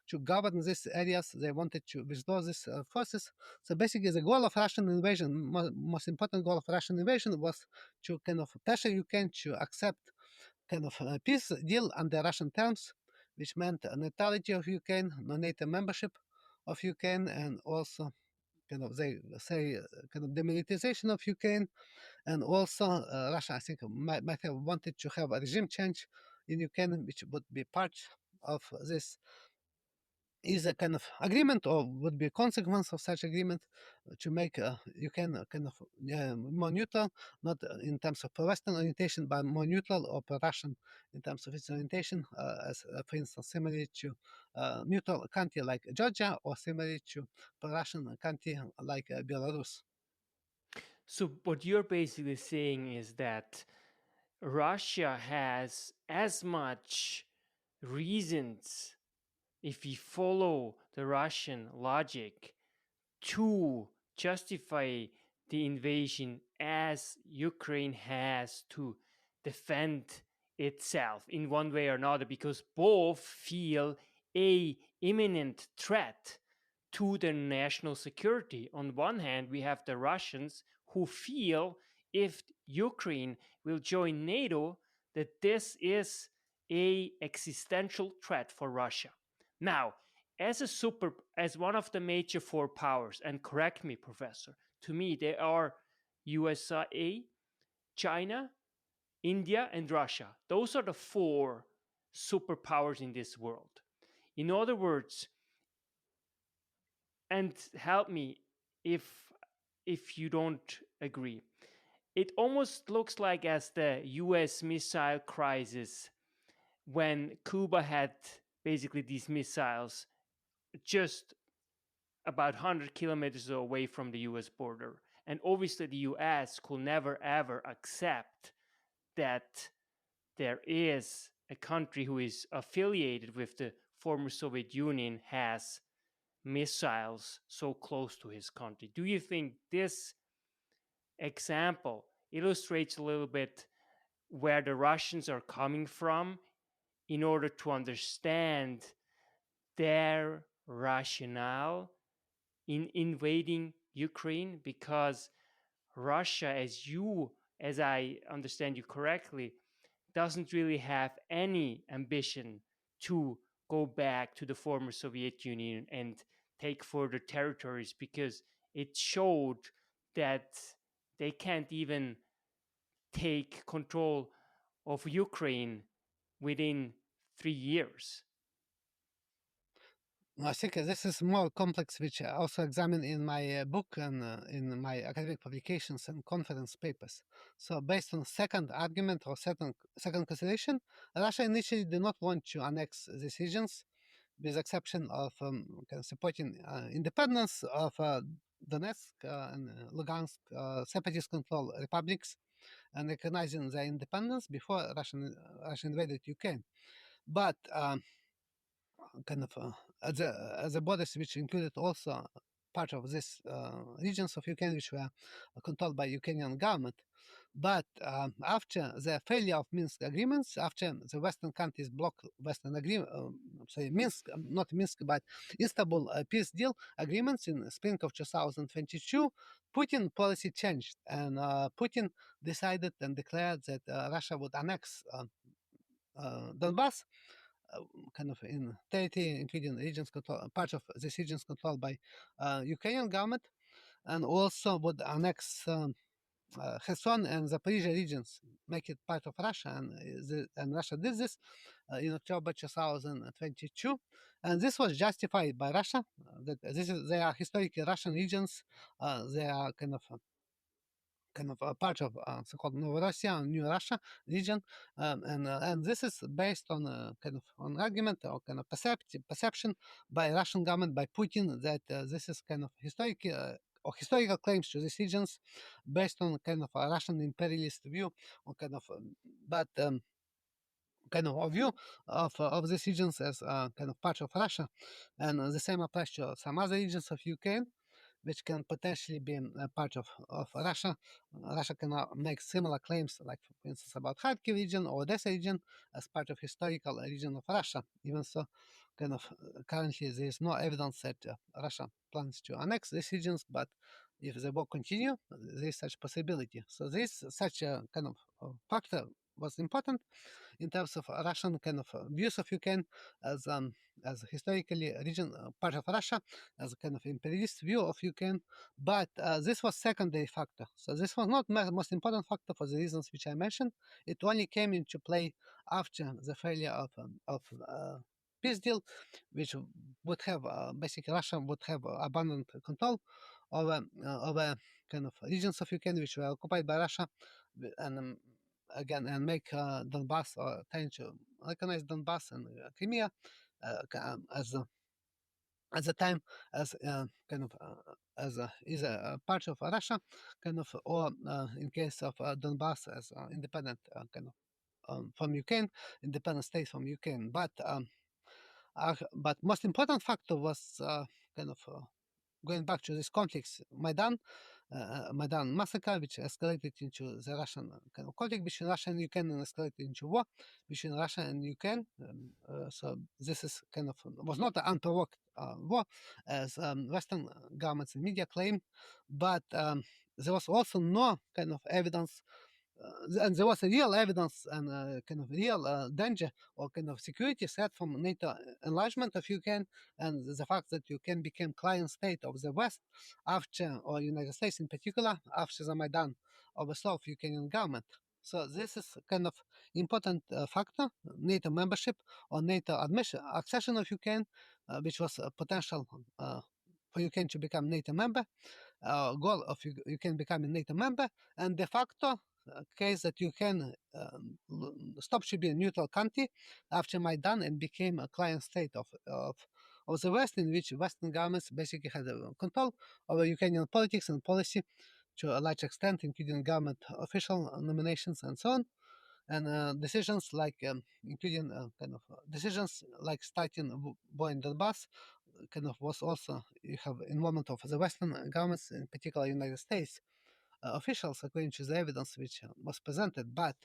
to govern these areas. They wanted to withdraw these forces. So basically, the goal of Russian invasion, most important goal of Russian invasion, was to kind of pressure Ukraine to accept kind of a peace deal under Russian terms, which meant neutrality of Ukraine, no NATO membership of Ukraine, and also kind of they say kind of demilitarization of Ukraine, and also Russia, I think, might have wanted to have a regime change in Ukraine, which would be part of this is a kind of agreement or would be a consequence of such agreement to make Ukraine kind of more neutral, not in terms of pro-Western orientation, but more neutral or pro-Russian in terms of its orientation, as for instance, similarly to neutral country like Georgia or similarly to pro-Russian country like Belarus. So, what you're basically saying is that Russia has as much reasons, if we follow the Russian logic, to justify the invasion as Ukraine has to defend itself in one way or another, because both feel a imminent threat to their national security. On one hand, we have the Russians who feel if Ukraine will join NATO, that this is a existential threat for Russia. Now, as one of the major four powers, and correct me, Professor, to me they are USA, China, India, and Russia. Those are the four superpowers in this world. In other words, and help me if you don't agree, it almost looks like as the US missile crisis when Cuba had basically these missiles just about 100 kilometers away from the US border. And obviously, the US could never ever accept that there is a country who is affiliated with the former Soviet Union has missiles so close to his country. Do you think this example illustrates a little bit where the Russians are coming from in order to understand their rationale in invading Ukraine? Because Russia, as I understand you correctly, doesn't really have any ambition to go back to the former Soviet Union and take further territories, because it showed that they can't even take control of Ukraine within 3 years. I think this is more complex, which I also examine in my book and in my academic publications and conference papers. So, based on second argument or second consideration, Russia initially did not want to annex these regions, with exception of kind of supporting independence of Donetsk and Lugansk separatist controlled republics and recognizing their independence before Russia invaded Ukraine. But kind of as a borders which included also part of these regions of Ukraine which were controlled by Ukrainian government. But after the failure of Minsk agreements, after the Western countries blocked Western agreement, sorry, Minsk, not Minsk, but Istanbul peace deal agreements in spring of 2022, Putin policy changed, and Putin decided and declared that Russia would annex Donbass kind of in territory, including regions part of these regions controlled by Ukrainian government, and also would annex Kherson and Zaporizhia regions, make it part of Russia, and Russia did this in October 2022, and this was justified by Russia. That they are historically Russian regions. They are kind of a part of so-called Novorossia, New Russia region, and this is based on kind of on argument or kind of perception by Russian government, by Putin, that this is kind of or historical claims to these regions based on kind of a Russian imperialist view or kind of but kind of a view of these regions as kind of part of Russia, and the same applies to some other regions of Ukraine which can potentially be a part of Russia. Russia can make similar claims, like for instance about Kharkiv region or Odessa region as part of historical region of Russia. Even so, kind of currently there is no evidence that Russia plans to annex these regions, but if the war continue, there is such possibility. So this such a kind of factor was important in terms of Russian kind of views of Ukraine as historically region part of Russia, as a kind of imperialist view of Ukraine. But this was secondary factor. So this was not the most important factor for the reasons which I mentioned. It only came into play after the failure of peace deal, which would have basically Russia would have abundant control over kind of regions of Ukraine which were occupied by Russia, and again and make Donbass or trying to recognize Donbass and Crimea as at the time as kind of as is a part of Russia, kind of, or in case of Donbass as independent kind of from Ukraine, independent state from Ukraine. But most important factor was kind of going back to this conflicts, Maidan Massacre, which escalated into the Russian kind of conflict between Russia and Ukraine and escalated into war between Russia and Ukraine. So this is kind of was not an unprovoked war, as Western governments and media claim, but there was also no kind of evidence and there was a real evidence and kind of real danger or kind of security threat from NATO enlargement of Ukraine and the fact that Ukraine became client state of the West after, or United States in particular, after the Maidan overthrow of Ukrainian government. So this is kind of important factor, NATO membership or NATO accession of Ukraine, which was a potential for Ukraine to become NATO member, goal of Ukraine becoming NATO member, and de facto case that you can stop to be a neutral country after Maidan and became a client state of the West, in which Western governments basically had control over Ukrainian politics and policy to a large extent, including government official nominations and so on. And decisions like, including kind of decisions like starting war in Donbass, kind of was also you have involvement of the Western governments, in particular United States officials, according to the evidence which was presented. But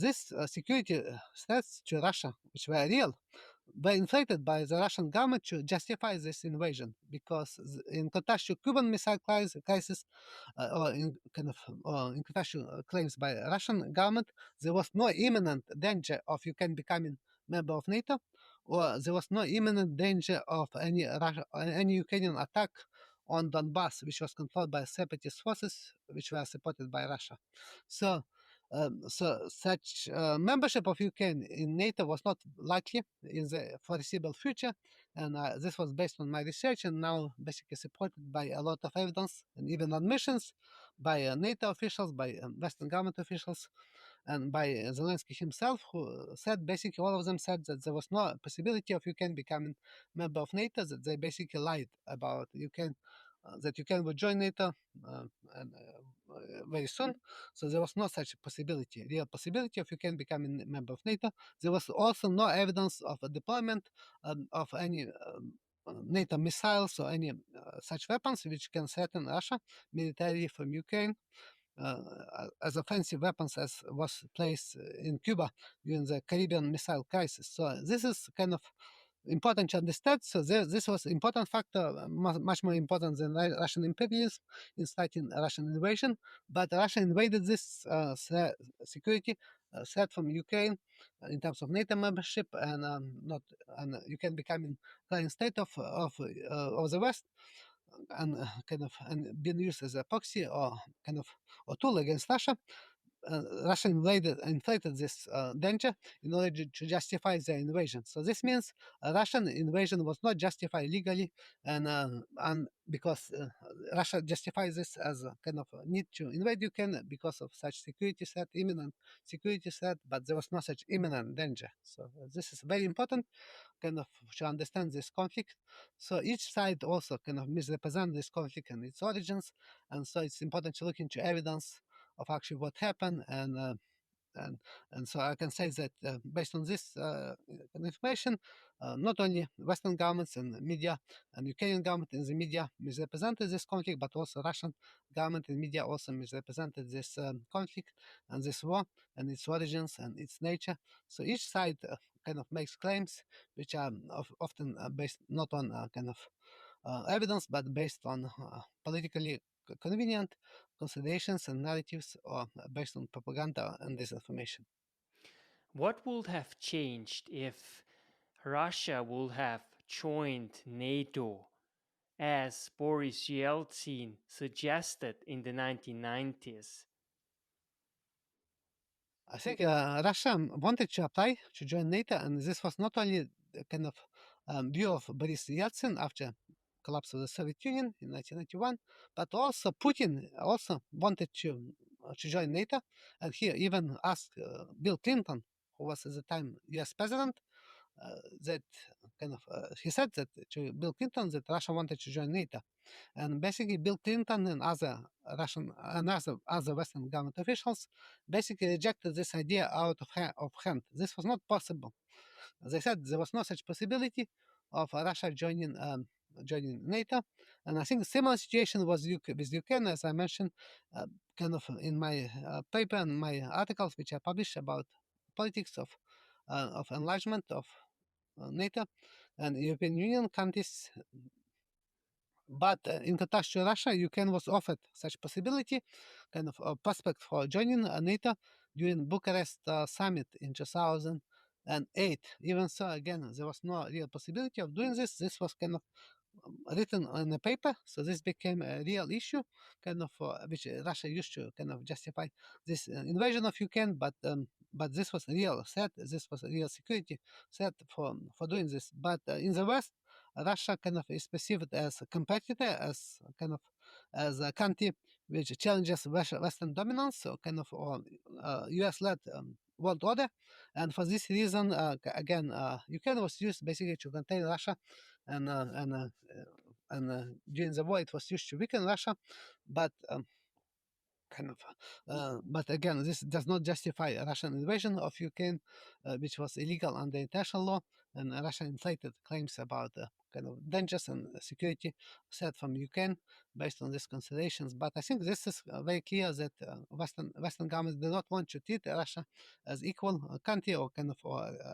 these security threats to Russia, which were real, were inflated by the Russian government to justify this invasion, because in contrast to Cuban Missile Crisis, or in kind of in contrast to claims by Russian government, there was no imminent danger of Ukraine becoming member of NATO, or there was no imminent danger of any Ukrainian attack on Donbass, which was controlled by separatist forces, which were supported by Russia. So so such membership of Ukraine in NATO was not likely in the foreseeable future, and this was based on my research and now basically supported by a lot of evidence and even admissions by NATO officials, by Western government officials, and by Zelensky himself, who said basically all of them said that there was no possibility of Ukraine becoming member of NATO, that they basically lied about Ukraine, that Ukraine would join NATO and very soon. So there was no such possibility, real possibility of Ukraine becoming a member of NATO. There was also no evidence of a deployment of any NATO missiles or any such weapons which can threaten Russia militarily from Ukraine uh, as offensive weapons as was placed in Cuba during the Caribbean Missile Crisis. So this is kind of important to understand. So this was important factor, much more important than Russian imperialism in starting a Russian invasion. But Russia invaded this security threat from Ukraine in terms of NATO membership and not and Ukraine becoming client state of the West and kind of and being used as a proxy or kind of or tool against Russia. Russia inflated this danger in order to justify their invasion. So this means a Russian invasion was not justified legally, and because Russia justifies this as a kind of a need to invade Ukraine because of such security threat, imminent security threat, but there was no such imminent danger. So this is very important kind of to understand this conflict. So each side also kind of misrepresent this conflict and its origins, and so it's important to look into evidence of actually what happened and and so I can say that based on this information, not only Western governments and media and Ukrainian government in the media misrepresented this conflict, but also Russian government and media also misrepresented this conflict and this war and its origins and its nature. So each side kind of makes claims which are often based not on kind of evidence, but based on politically convenient considerations and narratives or based on propaganda and disinformation. What would have changed if Russia would have joined NATO as Boris Yeltsin suggested in the 1990s? I think Russia wanted to apply to join NATO, and this was not only the kind of view of Boris Yeltsin after collapse of the Soviet Union in 1991, but also Putin also wanted to join NATO, and he even asked Bill Clinton, who was at the time U.S. president, that kind of he said that to Bill Clinton that Russia wanted to join NATO, and basically Bill Clinton and other Russian and other Western government officials basically rejected this idea out of hand. This was not possible. As I said, there was no such possibility of Russia joining NATO, and I think a similar situation was with Ukraine, as I mentioned, kind of in my paper and my articles which I published about politics of enlargement of NATO and European Union countries. But in contrast to Russia, Ukraine was offered such possibility, kind of a prospect for joining NATO during Bucharest summit in 2008. Even so, again, there was no real possibility of doing this. This was kind of written on a paper, so this became a real issue, kind of which Russia used to kind of justify this invasion of Ukraine. But this was a real threat. This was a real security threat for doing this. But in the West, Russia kind of is perceived as a competitor, as kind of as a country which challenges Western dominance, so kind of U.S.-led world order. And for this reason, again, Ukraine was used basically to contain Russia and during the war it was used to weaken Russia, but kind of. But again, this does not justify a Russian invasion of Ukraine, which was illegal under international law, and Russia inflated claims about kind of dangers and security set from Ukraine based on these considerations. But I think this is very clear that Western governments do not want to treat Russia as equal country or kind of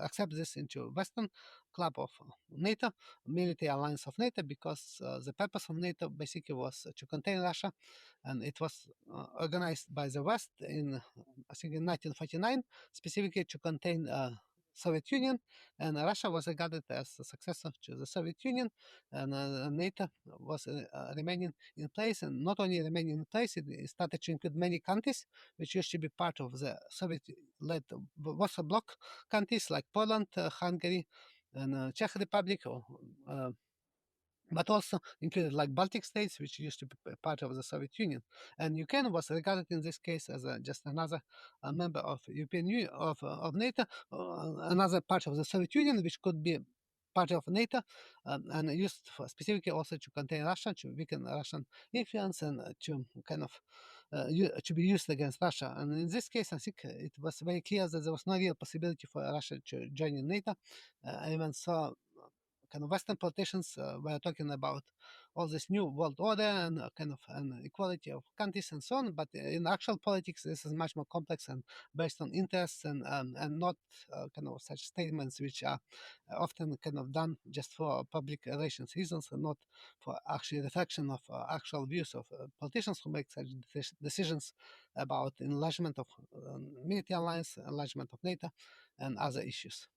accept this into Western club of NATO, military alliance of NATO, because the purpose of NATO basically was to contain Russia, and it was organized by the West in, I think, in 1949, specifically to contain Soviet Union, and Russia was regarded as a successor to the Soviet Union, and NATO was remaining in place, and not only remaining in place, it started to include many countries which used to be part of the Soviet-led Warsaw Bloc countries like Poland, Hungary, and Czech Republic, but also included like Baltic states, which used to be part of the Soviet Union. And Ukraine was regarded in this case as just another member of European Union, of NATO, another part of the Soviet Union, which could be part of NATO, and used for specifically also to contain Russia, to weaken Russian influence, and to kind of to be used against Russia. And in this case, I think it was very clear that there was no real possibility for Russia to join in NATO. Even so, kind of Western politicians were talking about all this new world order and kind of an equality of countries and so on. But in actual politics, this is much more complex and based on interests and not kind of such statements which are often kind of done just for public relations reasons and not for actually reflection of actual views of politicians who make such decisions about enlargement of military alliance, enlargement of NATO, and other issues.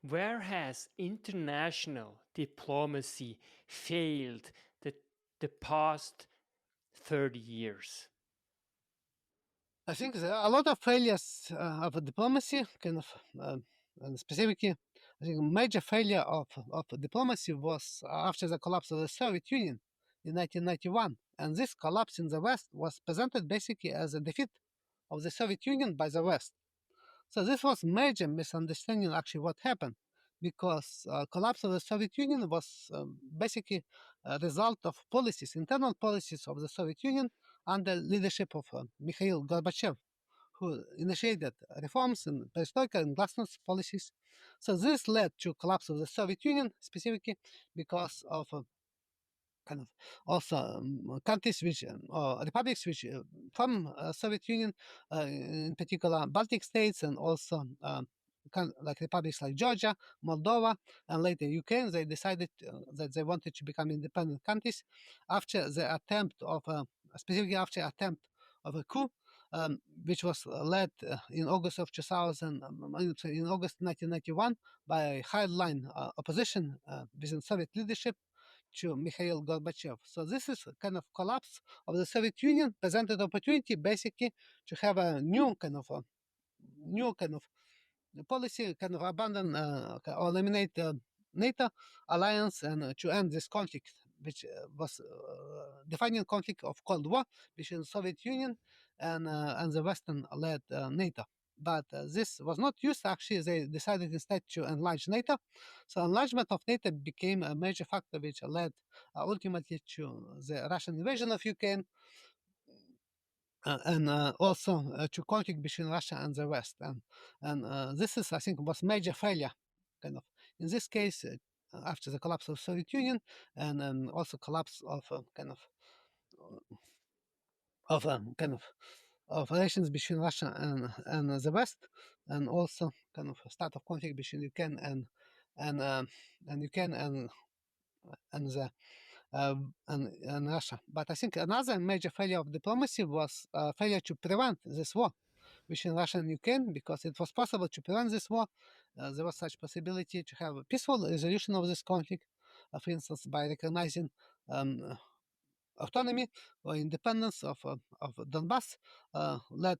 Where has international diplomacy failed the past 30 years? I think there are a lot of failures of diplomacy, kind of, and specifically, I think a major failure of diplomacy was after the collapse of the Soviet Union in 1991. And this collapse in the West was presented basically as a defeat of the Soviet Union by the West. So this was major misunderstanding actually what happened, because collapse of the Soviet Union was basically a result of policies, internal policies of the Soviet Union under leadership of Mikhail Gorbachev, who initiated reforms in perestroika and glasnost policies. So this led to collapse of the Soviet Union, specifically because of kind of also countries which or republics which from Soviet Union, in particular Baltic states, and also like republics like Georgia, Moldova, and later Ukraine. They decided that they wanted to become independent countries after the attempt of specifically after attempt of a coup. Which was led in August of 2000, in August 1991, by a hardline opposition within Soviet leadership to Mikhail Gorbachev. So this is a kind of collapse of the Soviet Union presented opportunity basically to have a new kind of policy, kind of abandon or eliminate the NATO alliance and to end this conflict, which was defining conflict of Cold War between Soviet Union and the Western-led NATO. But this was not used. Actually, they decided instead to enlarge NATO. So enlargement of NATO became a major factor which led ultimately to the Russian invasion of Ukraine, and also to conflict between Russia and the West. And this is, I think, was major failure, kind of in this case, after the collapse of Soviet Union, and also collapse of kind of relations between Russia and the West, and also kind of start of conflict between Ukraine and and Ukraine and the and Russia. But I think another major failure of diplomacy was failure to prevent this war between Russia and Ukraine, because it was possible to prevent this war. There was such possibility to have a peaceful resolution of this conflict, for instance, by recognizing um, autonomy or independence of Donbass, led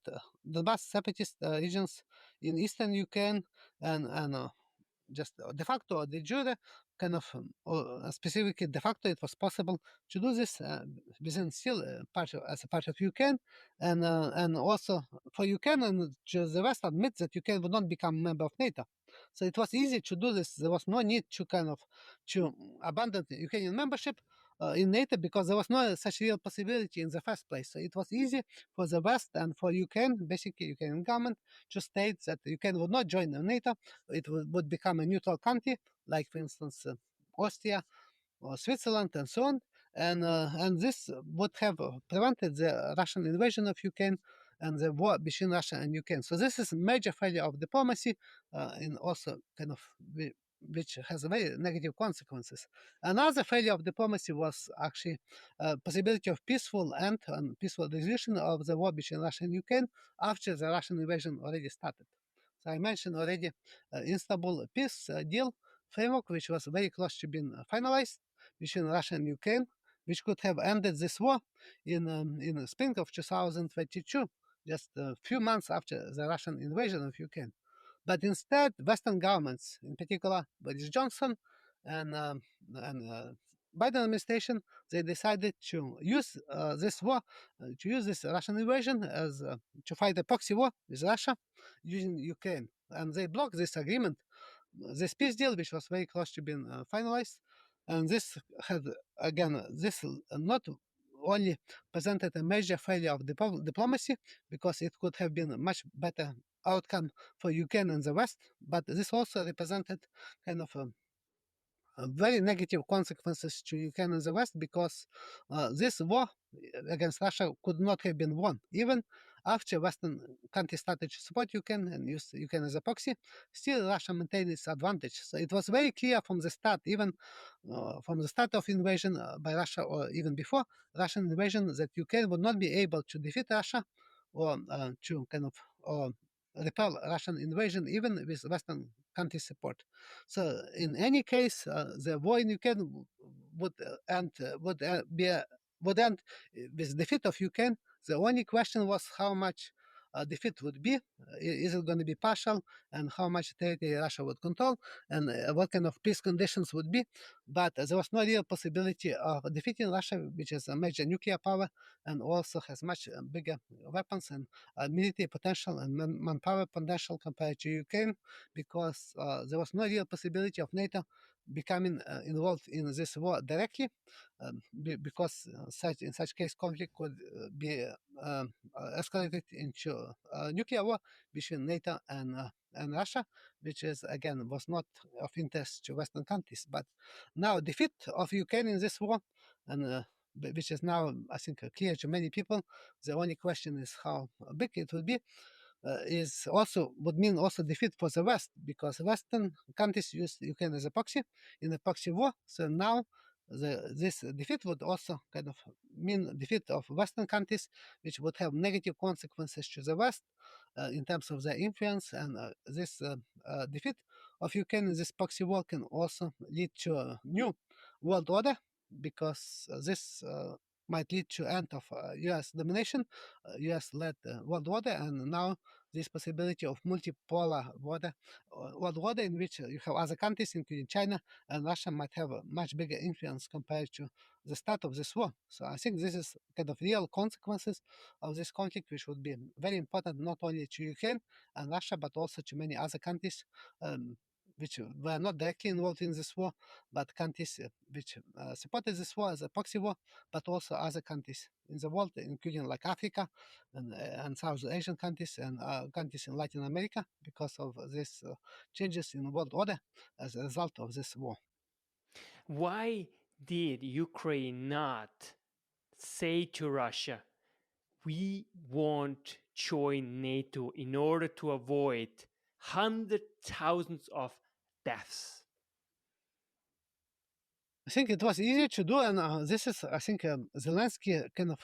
Donbass separatist regions in eastern Ukraine, and just de facto or de jure, kind of, or specifically de facto, it was possible to do this within still as a part of Ukraine, and also for Ukraine and to the West admit that Ukraine would not become a member of NATO. So it was easy to do this. There was no need to to abandon the Ukrainian membership in NATO, because there was no such real possibility in the first place. So it was easy for the West and for Ukraine, basically Ukrainian government, to state that Ukraine would not join NATO. It would become a neutral country, like, for instance, Austria or Switzerland and so on. And this would have prevented the Russian invasion of Ukraine and the war between Russia and Ukraine. So this is a major failure of diplomacy, and also kind of which has very negative consequences. Another failure of diplomacy was actually possibility of peaceful end and peaceful resolution of the war between Russia and Ukraine after the Russian invasion already started. So I mentioned already Istanbul peace deal framework, which was very close to being finalized between Russia and Ukraine, which could have ended this war in the spring of 2022, just a few months after the Russian invasion of Ukraine. But instead, Western governments, in particular Boris Johnson and Biden administration, they decided to use this war, to use this Russian invasion as to fight a proxy war with Russia using Ukraine, and they blocked this agreement, this peace deal, which was very close to being finalized. And this had, again, this not only presented a major failure of diplomacy, because it could have been a much better outcome for Ukraine and the West, but this also represented kind of very negative consequences to Ukraine and the West, because this war against Russia could not have been won. Even after Western countries started to support Ukraine and use Ukraine as a proxy, still Russia maintained its advantage. So it was very clear from the start, even from the start of invasion by Russia, or even before Russian invasion, that Ukraine would not be able to defeat Russia, or to kind of repel Russian invasion, even with Western country support. So in any case, the war in Ukraine would would end with defeat of Ukraine. The only question was how much defeat would be. Is it going to be partial, and how much territory Russia would control, and what kind of peace conditions would be. But there was no real possibility of defeating Russia, which is a major nuclear power and also has much bigger weapons and military potential and manpower potential compared to Ukraine, because there was no real possibility of NATO becoming involved in this war directly, because in such case conflict could be escalated into nuclear war between NATO and Russia, which is again was not of interest to Western countries. But now defeat of Ukraine in this war, and which is now I think clear to many people. The only question is how big it will be. Is also would mean also defeat for the West, because Western countries use Ukraine as a proxy in the proxy war. So now this defeat would also kind of mean defeat of Western countries, which would have negative consequences to the West in terms of their influence. And this defeat of Ukraine in this proxy war can also lead to a new world order, because this might lead to end of U.S. domination, U.S.-led world order, and now this possibility of multipolar world order in which you have other countries, including China and Russia, might have a much bigger influence compared to the start of this war. So I think this is kind of real consequences of this conflict, which would be very important not only to Ukraine and Russia, but also to many other countries. Which were not directly involved in this war, but countries which supported this war as a proxy war, but also other countries in the world, including like Africa and South Asian countries and countries in Latin America, because of these changes in world order as a result of this war. Why did Ukraine not say to Russia, we won't join NATO in order to avoid hundred thousands of deaths? I think it was easier to do, and this is, I think, Zelensky kind of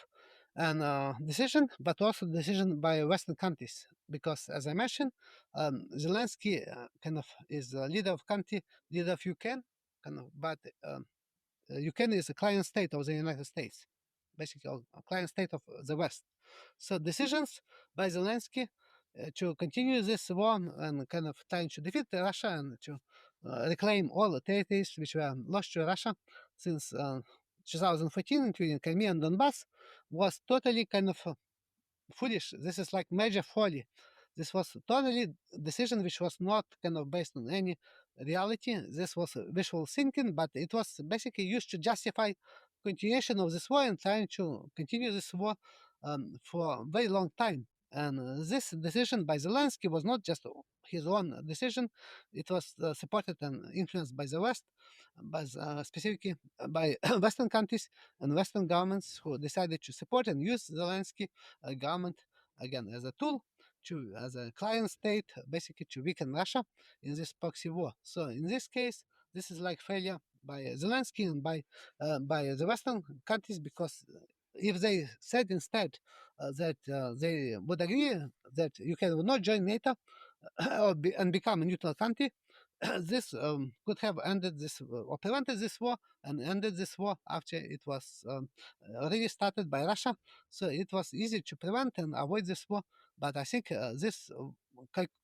an decision, but also decision by Western countries, because, as I mentioned, Zelensky kind of is the leader of country, leader of Ukraine, kind of, but Ukraine is a client state of the United States, basically a client state of the West. So decisions by Zelensky to continue this war and kind of trying to defeat Russia and to reclaim all the territories which were lost to Russia since 2014, including Crimea and Donbass, was totally kind of foolish. This is like major folly. This was totally decision which was not kind of based on any reality. This was wishful thinking, but it was basically used to justify continuation of this war and trying to continue this war for a very long time. And this decision by Zelensky was not just his own decision. It was supported and influenced by the West, but specifically by Western countries and Western governments who decided to support and use Zelensky government again as a tool as a client state, basically to weaken Russia in this proxy war. So in this case, this is like failure by Zelensky and by the Western countries, because if they said instead that they would agree that Ukraine would not join NATO and become a neutral country, this could have ended this or prevented this war and ended this war after it was already started by Russia. So it was easy to prevent and avoid this war. But I think this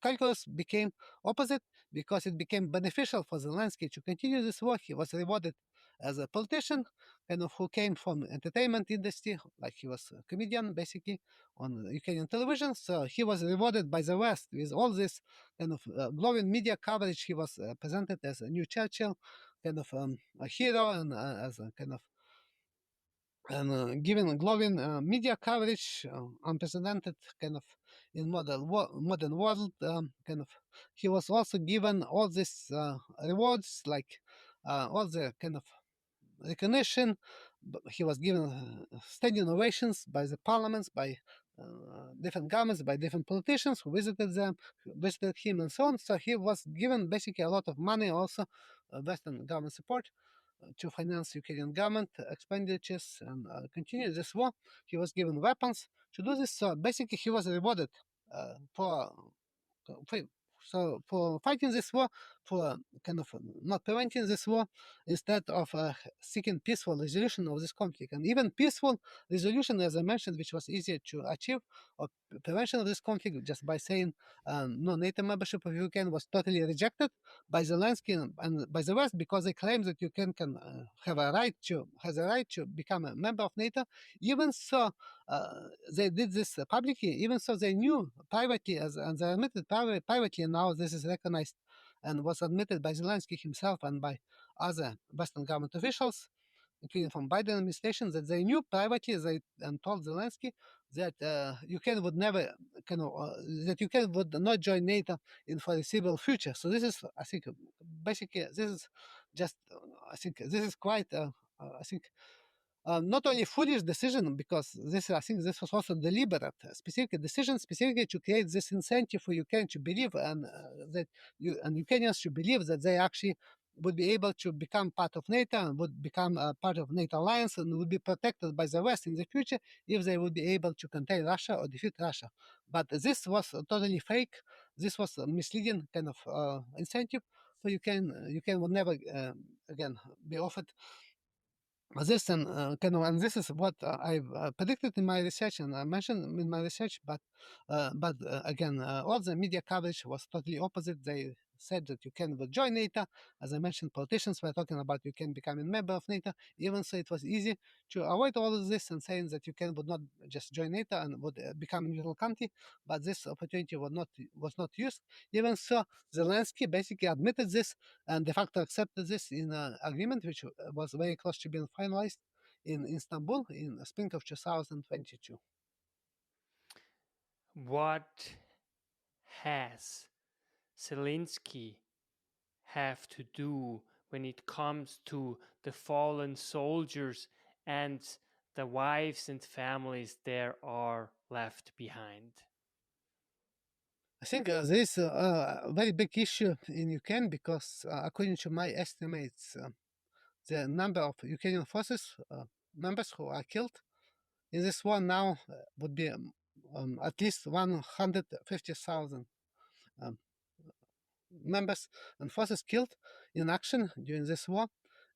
calculus became opposite, because it became beneficial for Zelensky to continue this war. He was rewarded as a politician, kind of who came from entertainment industry, like he was a comedian basically on Ukrainian television. So he was rewarded by the West with all this kind of glowing media coverage. He was presented as a new Churchill, kind of a hero, and as a kind of and given glowing media coverage, unprecedented kind of in modern world. Kind of, he was also given all these rewards, like all the kind of recognition. He was given standing ovations by the parliaments, by different governments, by different politicians who visited them, who visited him, and so on. So he was given basically a lot of money, also Western government support to finance Ukrainian government expenditures and continue this war. He was given weapons to do this. So basically, he was rewarded for So for fighting this war, for kind of not preventing this war, instead of seeking peaceful resolution of this conflict, and even peaceful resolution, as I mentioned, which was easier to achieve, or prevention of this conflict just by saying no NATO membership of Ukraine was totally rejected by Zelensky and by the West, because they claim that Ukraine can have a right to has a right to become a member of NATO. Even so, they did this publicly. Even so, they knew privately, and they admitted privately. And now this is recognized and was admitted by Zelensky himself and by other Western government officials, including from Biden administration, that they knew privately, and told Zelensky that Ukraine would never that Ukraine would not join NATO in foreseeable future. So this is, I think, basically this is just I think this is quite I think not only foolish decision, because I think this was also deliberate, specific decision, specifically to create this incentive for Ukraine to believe, and that Ukrainians should believe that they actually would be able to become part of NATO and would become part of NATO alliance and would be protected by the West in the future if they would be able to contain Russia or defeat Russia. But this was totally fake. This was a misleading kind of incentive for Ukraine. Ukraine would never again be offered this, and and this is what I've predicted in my research and I mentioned in my research, but again, all the media coverage was totally opposite. They said that Ukraine would join NATO. As I mentioned, politicians were talking about Ukraine becoming member of NATO. Even so, it was easy to avoid all of this and saying that Ukraine would not just join NATO and would become a neutral country, but this opportunity was not used. Even so, Zelensky basically admitted this and de facto accepted this in an agreement which was very close to being finalized in Istanbul in spring of 2022. What has Zelensky have to do when it comes to the fallen soldiers and the wives and families there are left behind? I think there is a very big issue in Ukraine because, according to my estimates, the number of Ukrainian forces members who are killed in this war now would be at least 150,000 um, members and forces killed in action during this war,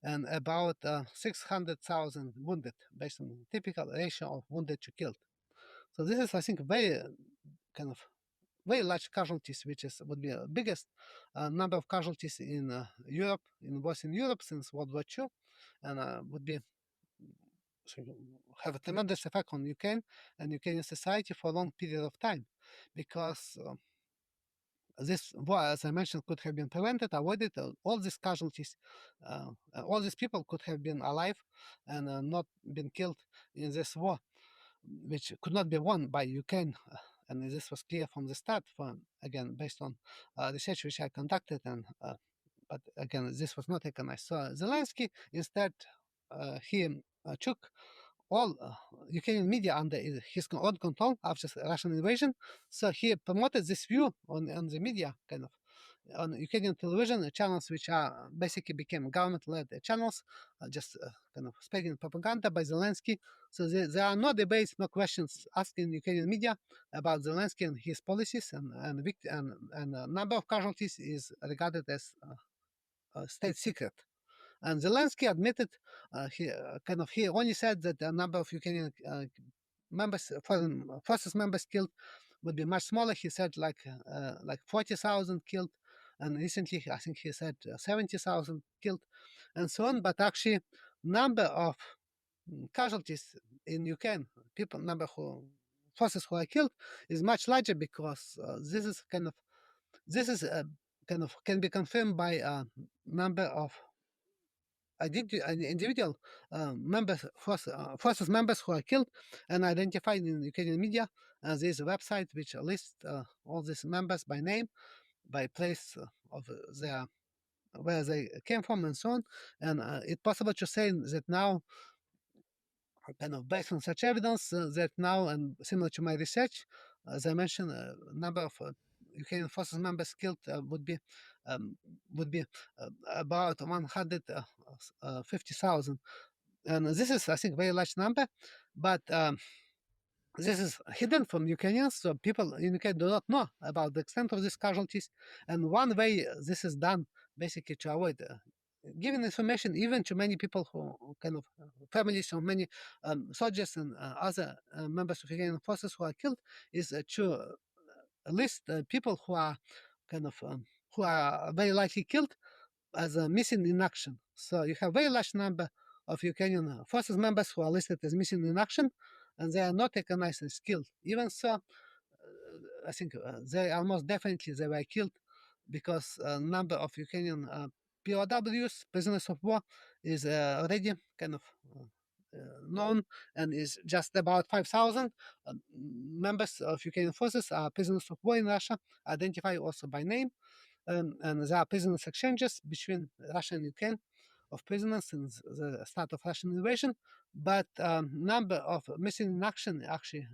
and about 600,000 wounded, based on typical ratio of wounded to killed. So this is, I think, very kind of very large casualties, which would be the biggest number of casualties in Europe, in Europe since World War II, and would be so have a tremendous effect on Ukraine and Ukrainian society for a long period of time, because this war, as I mentioned, could have been prevented, avoided. All these casualties, all these people could have been alive and not been killed in this war, which could not be won by Ukraine. And this was clear from the start, again, based on research which I conducted. But again, this was not recognized. So Zelensky, instead, he took all Ukrainian media under his own control after the Russian invasion. So he promoted this view on the media, kind of on Ukrainian television channels, which are basically became government-led channels, just kind of spreading propaganda by Zelensky. So there are no debates, no questions asked in Ukrainian media about Zelensky and his policies, and number of casualties is regarded as a state secret. And Zelensky admitted he only said that the number of Ukrainian members, foreign forces members killed would be much smaller. He said like 40,000 killed, and recently I think he said 70,000 killed, and so on. But actually, number of casualties in Ukraine, number who forces who are killed, is much larger, because this is can be confirmed by a number of individual forces members who are killed and identified in Ukrainian media. There is a website which lists all these members by name, by place of their where they came from, and so on. And it's possible to say that now, kind of based on such evidence, that now, and similar to my research, as I mentioned, number of Ukrainian forces members killed would be about 150,000, and this is, I think, a very large number. But this is hidden from Ukrainians, so people in UK do not know about the extent of these casualties. And one way this is done, basically, to avoid giving information even to many people who kind of families of many soldiers and other members of Ukrainian forces who are killed, is to list people who are kind of who are very likely killed as missing in action. So you have very large number of Ukrainian forces members who are listed as missing in action, and they are not recognized as killed. Even so, I think they almost definitely they were killed because a number of Ukrainian POWs, prisoners of war, is already kind of known, and is just about 5,000 members of Ukrainian forces are prisoners of war in Russia, identified also by name, and there are prisoners exchanges between Russia and Ukraine of prisoners since the start of Russian invasion, but number of missing in action actually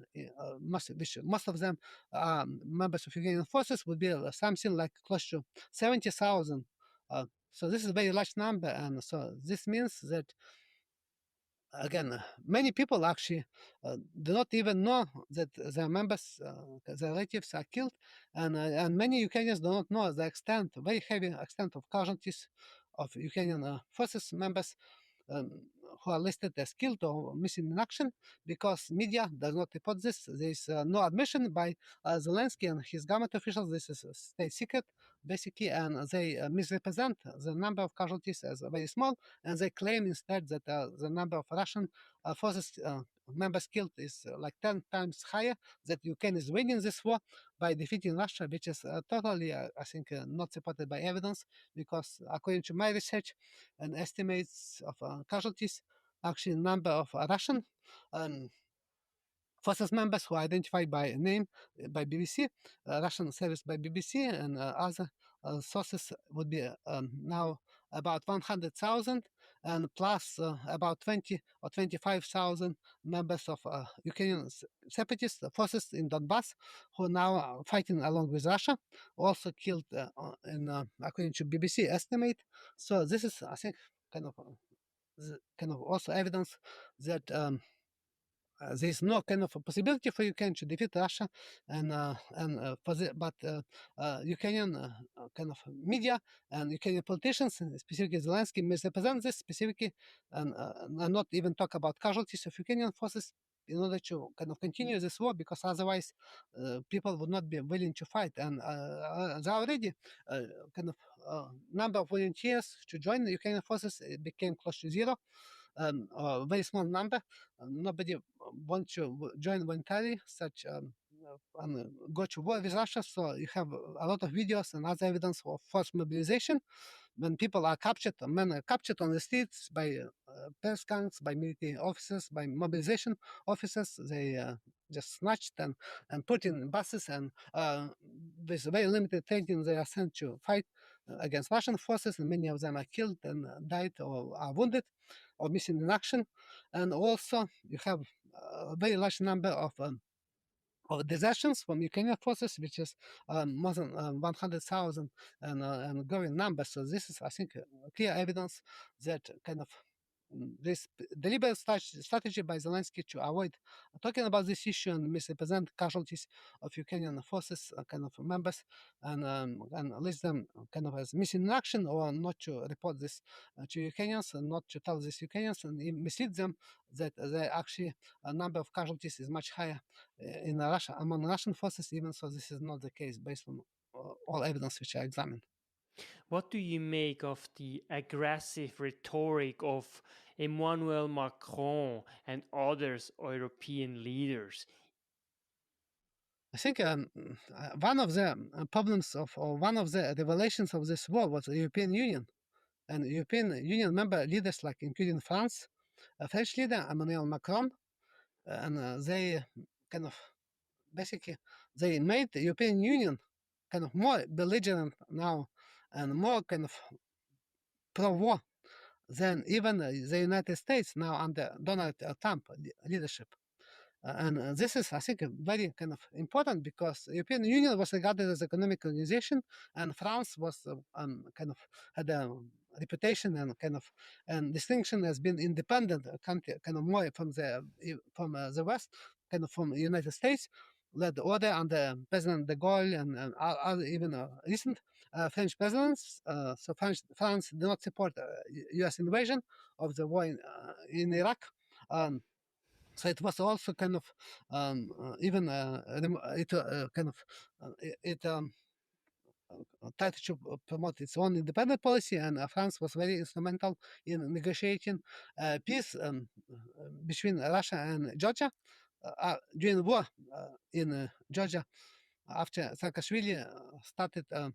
most of them are members of Ukrainian forces would be something like close to 70,000. So this is a very large number, and so this means that again, many people actually do not even know that their members, their relatives are killed, and many Ukrainians do not know the extent, very heavy extent of casualties of Ukrainian forces members um, who are listed as killed or missing in action because media does not report this. There is no admission by Zelensky and his government officials. This is a state secret, basically, and they misrepresent the number of casualties as very small, and they claim instead that the number of Russian forces members killed is like 10 times higher, that Ukraine is winning this war by defeating Russia, which is totally, I think, not supported by evidence, because according to my research and estimates of casualties, actually number of Russian um, forces members who are identified by name by BBC, Russian service by BBC, and other sources would be now about 100,000, and plus about 20 or 25,000 members of Ukrainian separatist forces in Donbass who now are fighting along with Russia, also killed in according to BBC estimate. So this is, I think, kind of also evidence that there is no kind of a possibility for Ukraine to defeat Russia, and for the but Ukrainian kind of media and Ukrainian politicians, and specifically Zelensky, misrepresent this specifically, and not even talk about casualties of Ukrainian forces in order to kind of continue this war, because otherwise people would not be willing to fight, and there already uh, kind of number of volunteers to join the Ukrainian forces became close to zero, a very small number. Nobody wants to join voluntarily such and go to war with Russia. So you have a lot of videos and other evidence of forced mobilization when people are captured, men are captured on the streets by press gangs, by military officers, by mobilization officers. They just snatched and put in buses, and with very limited training, they are sent to fight against Russian forces, and many of them are killed and died or are wounded or missing in action. And also, you have a very large number of desertions from Ukrainian forces, which is more than 100,000 and growing number. So this is, I think, clear evidence that kind of this deliberate strategy by Zelensky to avoid talking about this issue and misrepresent casualties of Ukrainian forces, kind of members, and list them kind of as missing in action, or not to report this to Ukrainians, and not to tell these Ukrainians and mislead them that the actually a number of casualties is much higher in Russia among Russian forces, even so this is not the case based on all evidence which I examined. What do you make of the aggressive rhetoric of Emmanuel Macron and others European leaders? I think one of the problems of, or one of the revelations of this war was the European Union. And European Union member leaders, like including France, French leader Emmanuel Macron, and they kind of basically they made the European Union kind of more belligerent now and more kind of pro-war than even the United States now under Donald Trump leadership. And this is, I think, very kind of important, because the European Union was regarded as an economic organization, and France was kind of had a reputation and kind of and distinction as being independent country, kind of more from the West, kind of from the United States, led the order under President de Gaulle and other even recent French presidents. So France did not support U.S. invasion of the war in Iraq. So it was also kind of even it kind of it tried to promote its own independent policy, and France was very instrumental in negotiating peace between Russia and Georgia during the war in Georgia after Saakashvili started a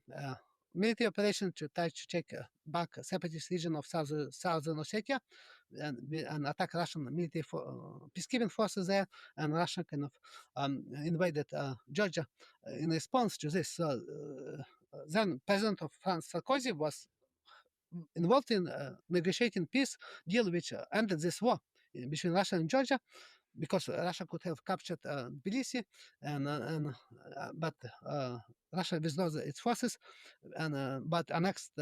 military operation to try to take back a separatist region of southern Ossetia and attack Russian military peacekeeping forces there, and Russia kind of invaded Georgia in response to this. So then President of France Sarkozy was involved in negotiating peace deal which ended this war between Russia and Georgia, because Russia could have captured Tbilisi, but Russia withdrew its forces, but annexed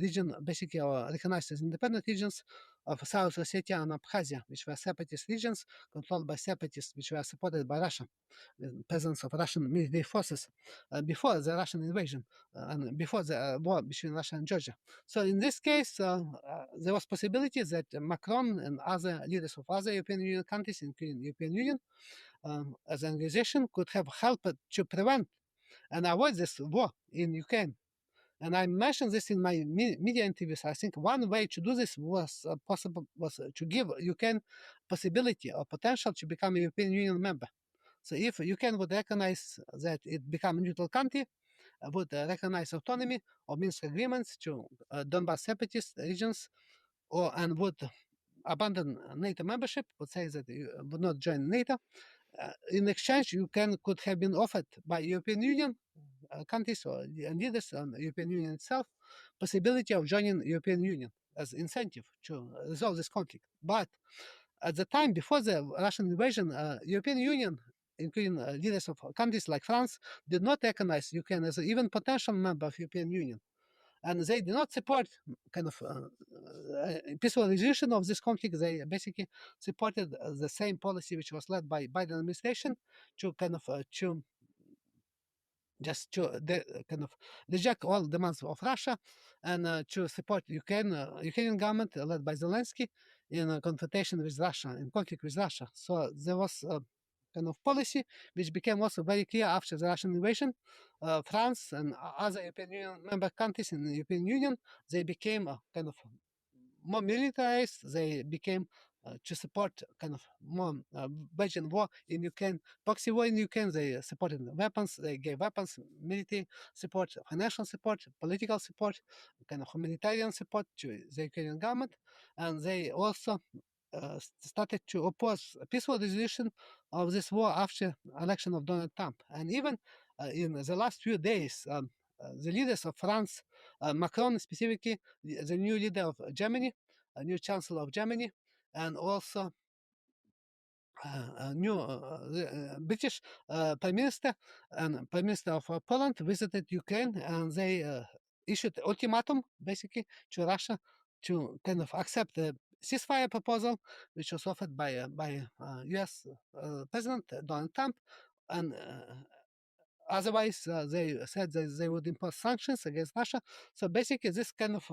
region basically recognized as independent regions of South Ossetia and Abkhazia, which were separatist regions controlled by separatists, which were supported by Russia, with presence of Russian military forces before the Russian invasion and before the war between Russia and Georgia. So in this case, there was possibility that Macron and other leaders of other European Union countries, including European Union, as an organization, could have helped to prevent and avoid this war in Ukraine. And I mentioned this in my media interviews. I think one way to do this was possible was to give Ukraine possibility or potential to become a European Union member. So if Ukraine would recognize that it become a neutral country, would recognize autonomy or Minsk agreements to Donbas separatist regions, and would abandon NATO membership, would say that you would not join NATO. In exchange, Ukraine could have been offered by European Union countries or leaders and European Union itself possibility of joining European Union as incentive to resolve this conflict. But at the time before the Russian invasion, European Union, including leaders of countries like France, did not recognize Ukraine as an even potential member of European Union. And they did not support kind of peaceful resolution of this conflict. They basically supported the same policy which was led by Biden administration to kind of to just to kind of reject all demands of Russia and to support Ukrainian government led by Zelensky in confrontation with Russia, in conflict with Russia. So there was a kind of policy which became also very clear after the Russian invasion. France and other European Union member countries in the European Union, they became kind of more militarized. They became to support kind of more waging war in Ukraine, proxy war in Ukraine. They supported weapons. They gave weapons, military support, financial support, political support, kind of humanitarian support to the Ukrainian government, and they also started to oppose a peaceful resolution of this war after election of Donald Trump. And even in the last few days, the leaders of France, Macron specifically, the new leader of Germany, a new chancellor of Germany, and also a new British prime minister and prime minister of Poland visited Ukraine, and they issued ultimatum basically to Russia to kind of accept the ceasefire proposal, which was offered by U.S. President Donald Trump, and otherwise, they said that they would impose sanctions against Russia. So basically, this kind of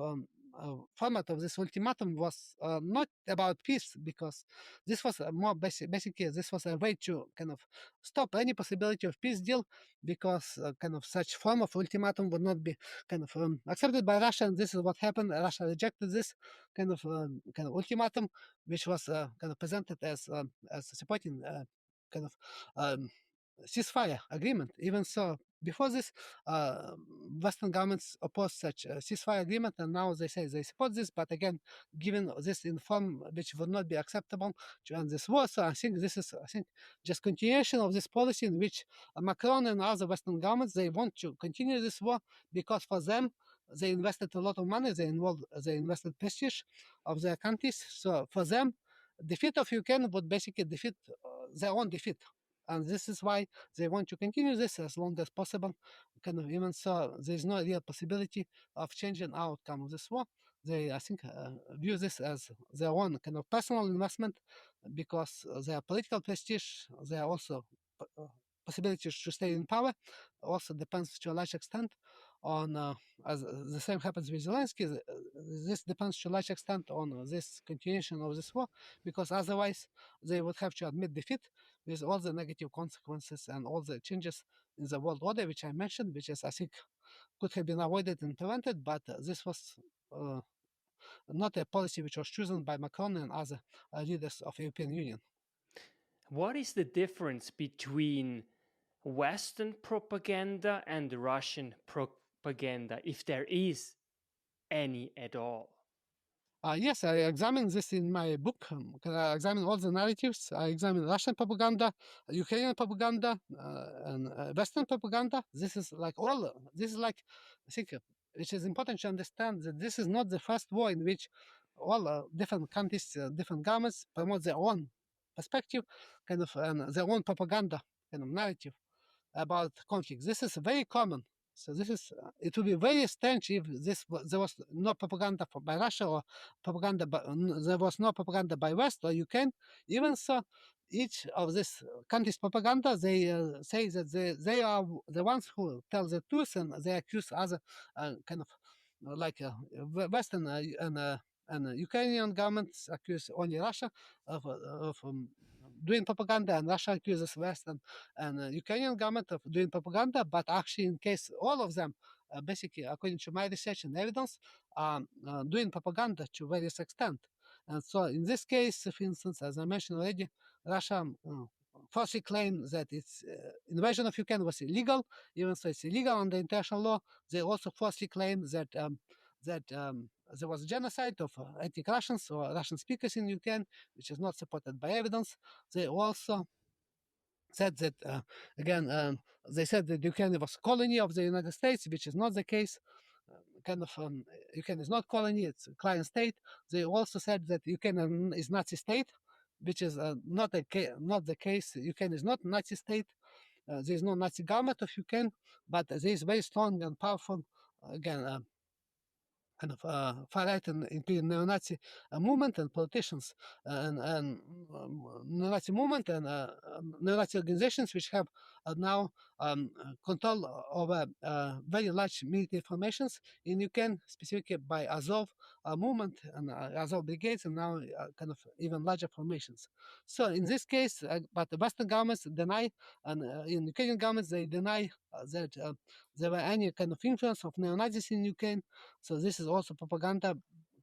format of this ultimatum was not about peace, because this was more basically this was a way to kind of stop any possibility of peace deal, because kind of such form of ultimatum would not be kind of accepted by Russia, and this is what happened. Russia rejected this kind of ultimatum, which was kind of presented as supporting kind of ceasefire agreement. Even so, before this, Western governments opposed such a ceasefire agreement, and now they say they support this. But again, given this in form which would not be acceptable to end this war, so I think this is, just continuation of this policy in which Macron and other Western governments, they want to continue this war, because for them they invested a lot of money, they invested prestige of their countries. So for them, defeat of Ukraine would basically defeat their own defeat. And this is why they want to continue this as long as possible. Kind of even so, there is no real possibility of changing outcome of this war. they, I think, view this as their own kind of personal investment because their political prestige, their also possibility to stay in power also depends to a large extent on, as the same happens with Zelensky, this depends to a large extent on this continuation of this war, because otherwise they would have to admit defeat with all the negative consequences and all the changes in the world order, which I mentioned, which is, I think, could have been avoided and prevented, but this was uh, not a policy which was chosen by Macron and other leaders of European Union. What is the difference between Western propaganda and Russian propaganda, if there is any at all? Yes, I examined this in my book. 'Cause I examined all the narratives. I examined Russian propaganda, Ukrainian propaganda, and Western propaganda. This is like all. This is like, I think, it is important to understand that this is not the first war in which all different countries, different governments promote their own perspective, kind of, and their own propaganda kind of narrative about conflicts. This is very common. So this is it would be very strange if there was no propaganda by Russia or propaganda, there was no propaganda by West or Ukraine. Even so, each of these countries' propaganda, they say that they are the ones who tell the truth, and they accuse other kind of like Western and Ukrainian governments accuse only Russia of doing propaganda, and Russia accuses Western and Ukrainian government of doing propaganda, but actually, in case all of them, basically, according to my research and evidence, are doing propaganda to various extent. And so, in this case, for instance, as I mentioned already, Russia falsely claimed that its invasion of Ukraine was illegal, even though it's illegal under international law. They also falsely claimed that there was genocide of ethnic Russians or Russian speakers in Ukraine, which is not supported by evidence. They also said that again they said that Ukraine was a colony of the United States, which is not the case. Kind of Ukraine is not colony; it's a client state. They also said that Ukraine is Nazi state, which is not the case. Ukraine is not Nazi state. There is no Nazi government of Ukraine, but there is very strong and powerful again kind of far-right and including neo-Nazi movement and politicians neo-Nazi movement and neo-Nazi organizations which have now control over very large military formations in Ukraine, specifically by Azov movement and Azov brigades, and now kind of even larger formations. So in this case, but the Western governments deny, and in Ukrainian governments they deny that there were any kind of influence of neo-Nazis in Ukraine. So this is also propaganda.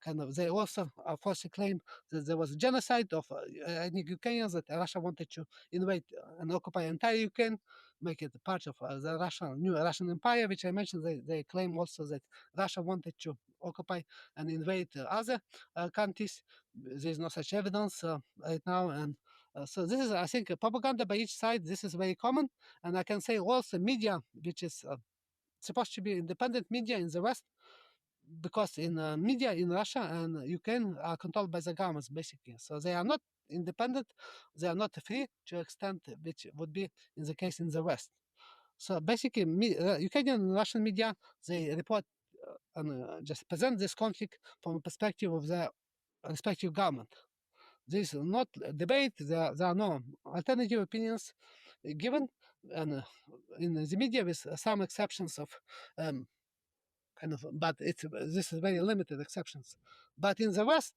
Kind of, they also falsely claim that there was a genocide of ethnic Ukrainians, that Russia wanted to invade and occupy entire Ukraine, make it part of the new Russian Empire, which I mentioned. They claim also that Russia wanted to occupy and invade other countries. There is no such evidence right now, and so this is, I think, propaganda by each side. This is very common, and I can say also media, which is supposed to be independent media in the West, because in media in Russia and Ukraine are controlled by the governments basically. So they are not independent, they are not free to extent which would be in the case in the West. So basically, Ukrainian and Russian media, they report and just present this conflict from a perspective of their respective government. This is not a debate. There are no alternative opinions given, and in the media, with some exceptions of um, kind of, but this is very limited exceptions. But in the West,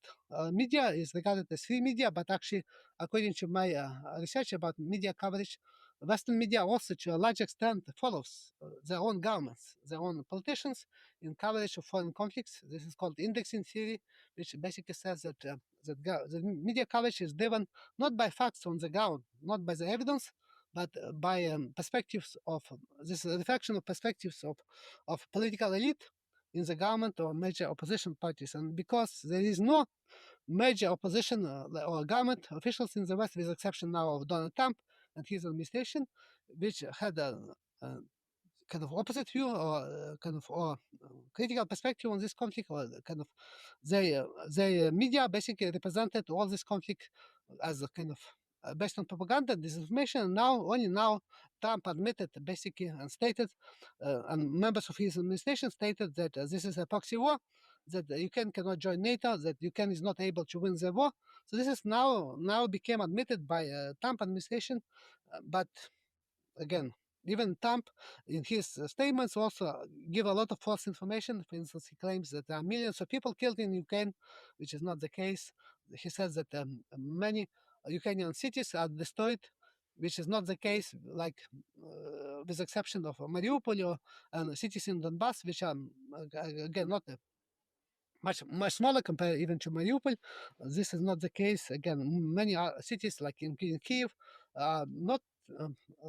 media is regarded as free media, but actually, according to my research about media coverage, Western media also, to a large extent, follows their own governments, their own politicians in coverage of foreign conflicts. This is called indexing theory, which basically says that the media coverage is driven not by facts on the ground, not by the evidence, but by perspectives of this reflection of perspectives of political elite in the government or major opposition parties. And because there is no major opposition or government officials in the West, with the exception now of Donald Trump and his administration, which had a kind of opposite view or critical perspective on this conflict, or kind of they media basically represented all this conflict as a kind of based on propaganda, disinformation. And only now, Trump admitted basically and stated, and members of his administration stated that this is a proxy war, that Ukraine cannot join NATO, that Ukraine is not able to win the war. So this is now became admitted by Trump administration, but again, even Trump, in his statements, also give a lot of false information. For instance, he claims that there are millions of people killed in Ukraine, which is not the case. He says that many Ukrainian cities are destroyed, which is not the case, like with exception of Mariupol or cities in Donbass, which are, again, not much smaller compared even to Mariupol. This is not the case. Again, many cities like in Kiev not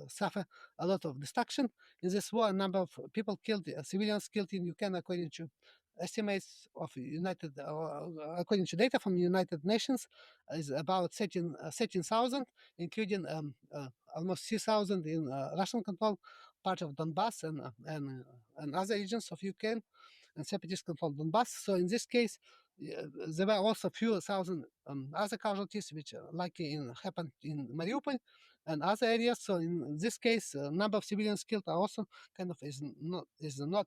suffer a lot of destruction in this war. A number of people killed, civilians killed in Ukraine, according to estimates of according to data from United Nations, is about 13,000, including almost 3,000 in Russian control part of Donbass and other regions of Ukraine and separatist controlled Donbass. So in this case, there were also few thousand other casualties, which likely happened in Mariupol and other areas. So in this case, number of civilians killed are also kind of is not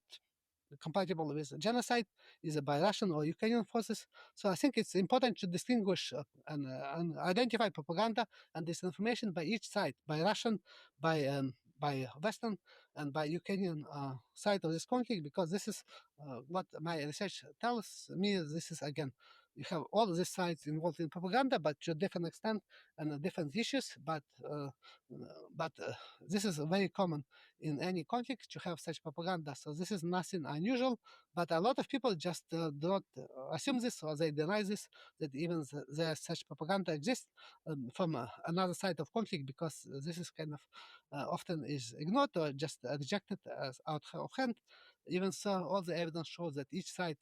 compatible with genocide, either by Russian or Ukrainian forces. So I think it's important to distinguish and identify propaganda and disinformation by each side, by Russian, by Western, and by Ukrainian side of this conflict, because this is what my research tells me. This is, again, you have all of these sides involved in propaganda, but to a different extent and different issues. But this is very common in any conflict to have such propaganda. So this is nothing unusual. But a lot of people just don't assume this, or they deny this, that even there such propaganda exists from another side of conflict, because this is kind of often is ignored or just rejected as out of hand. Even so, all the evidence shows that each side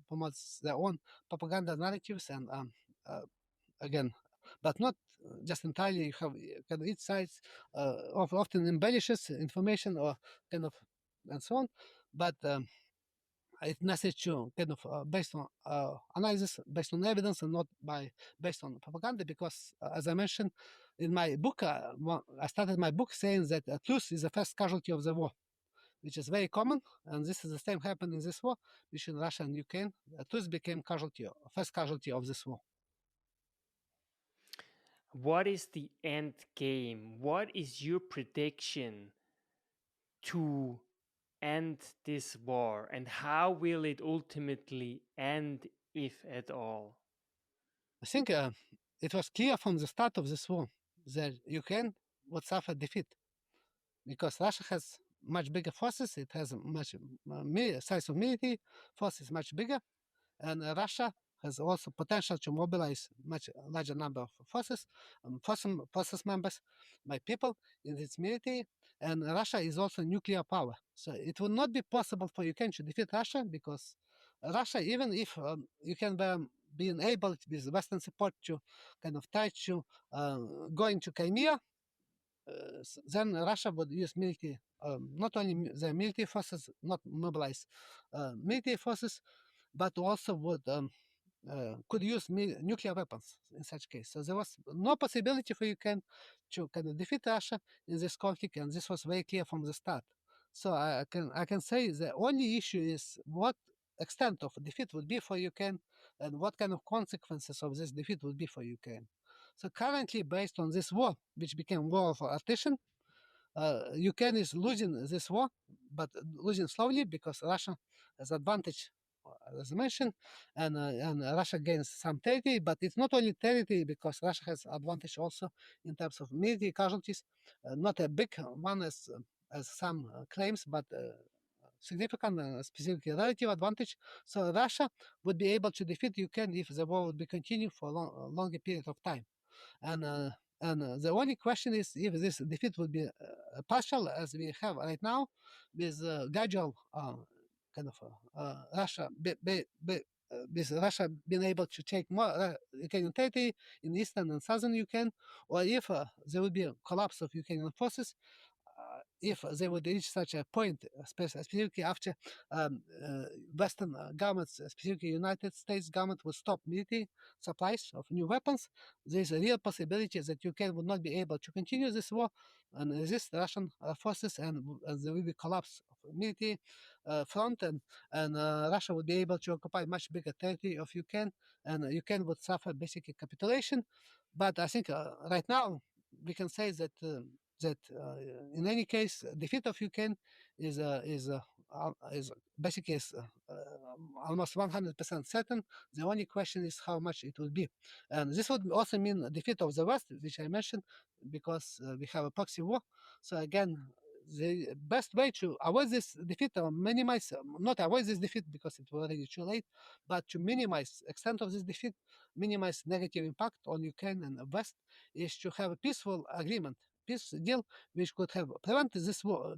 promotes their own propaganda narratives, and again, but not just entirely. You have kind of each side often embellishes information or kind of and so on, but it's necessary to kind of based on analysis, based on evidence, and not based on propaganda. Because as I mentioned in my book, I started my book saying that truth is the first casualty of the war, which is very common, and this is the same happened in this war between Russia and Ukraine. Truth became first casualty of this war. What is the end game? What is your prediction to end this war, and how will it ultimately end, if at all? I think it was clear from the start of this war that Ukraine would suffer defeat, because Russia has much bigger forces. It has much size of military forces much bigger, and Russia has also potential to mobilize much larger number of forces, forces members by people in its military. And Russia is also nuclear power, so it will not be possible for Ukraine to defeat Russia, because Russia, even if Ukraine were being able with Western support to kind of try to go into Crimea, then Russia would use military, not only the military forces, not mobilize military forces, but also would could use nuclear weapons in such case. So there was no possibility for Ukraine to kind of defeat Russia in this conflict, and this was very clear from the start. So I can say the only issue is what extent of defeat would be for Ukraine, and what kind of consequences of this defeat would be for Ukraine. So currently, based on this war, which became war of attrition, Ukraine is losing this war, but losing slowly, because Russia has advantage, as I mentioned, and Russia gains some territory. But it's not only territory, because Russia has advantage also in terms of military casualties, not a big one as some claims, but significant and specifically relative advantage. So Russia would be able to defeat Ukraine if the war would be continued for a longer period of time. And the only question is if this defeat will be partial, as we have right now, with gradual kind of Russia with Russia being able to take more Ukrainian territory in eastern and southern Ukraine, or if there will be a collapse of Ukrainian forces, if they would reach such a point, specifically after Western governments, specifically United States government, would stop military supplies of new weapons, there is a real possibility that Ukraine would not be able to continue this war and resist Russian forces, and there will be collapse of military front, and Russia would be able to occupy much bigger territory of Ukraine, and Ukraine would suffer basically capitulation. But I think right now we can say that in any case, defeat of Ukraine is basically almost 100% certain. The only question is how much it will be, and this would also mean a defeat of the West, which I mentioned, because we have a proxy war. So again, the best way to avoid this defeat or minimize, not avoid this defeat because it's already too late, but to minimize extent of this defeat, minimize negative impact on Ukraine and the West, is to have a peaceful agreement, peace deal, which could have prevented this war,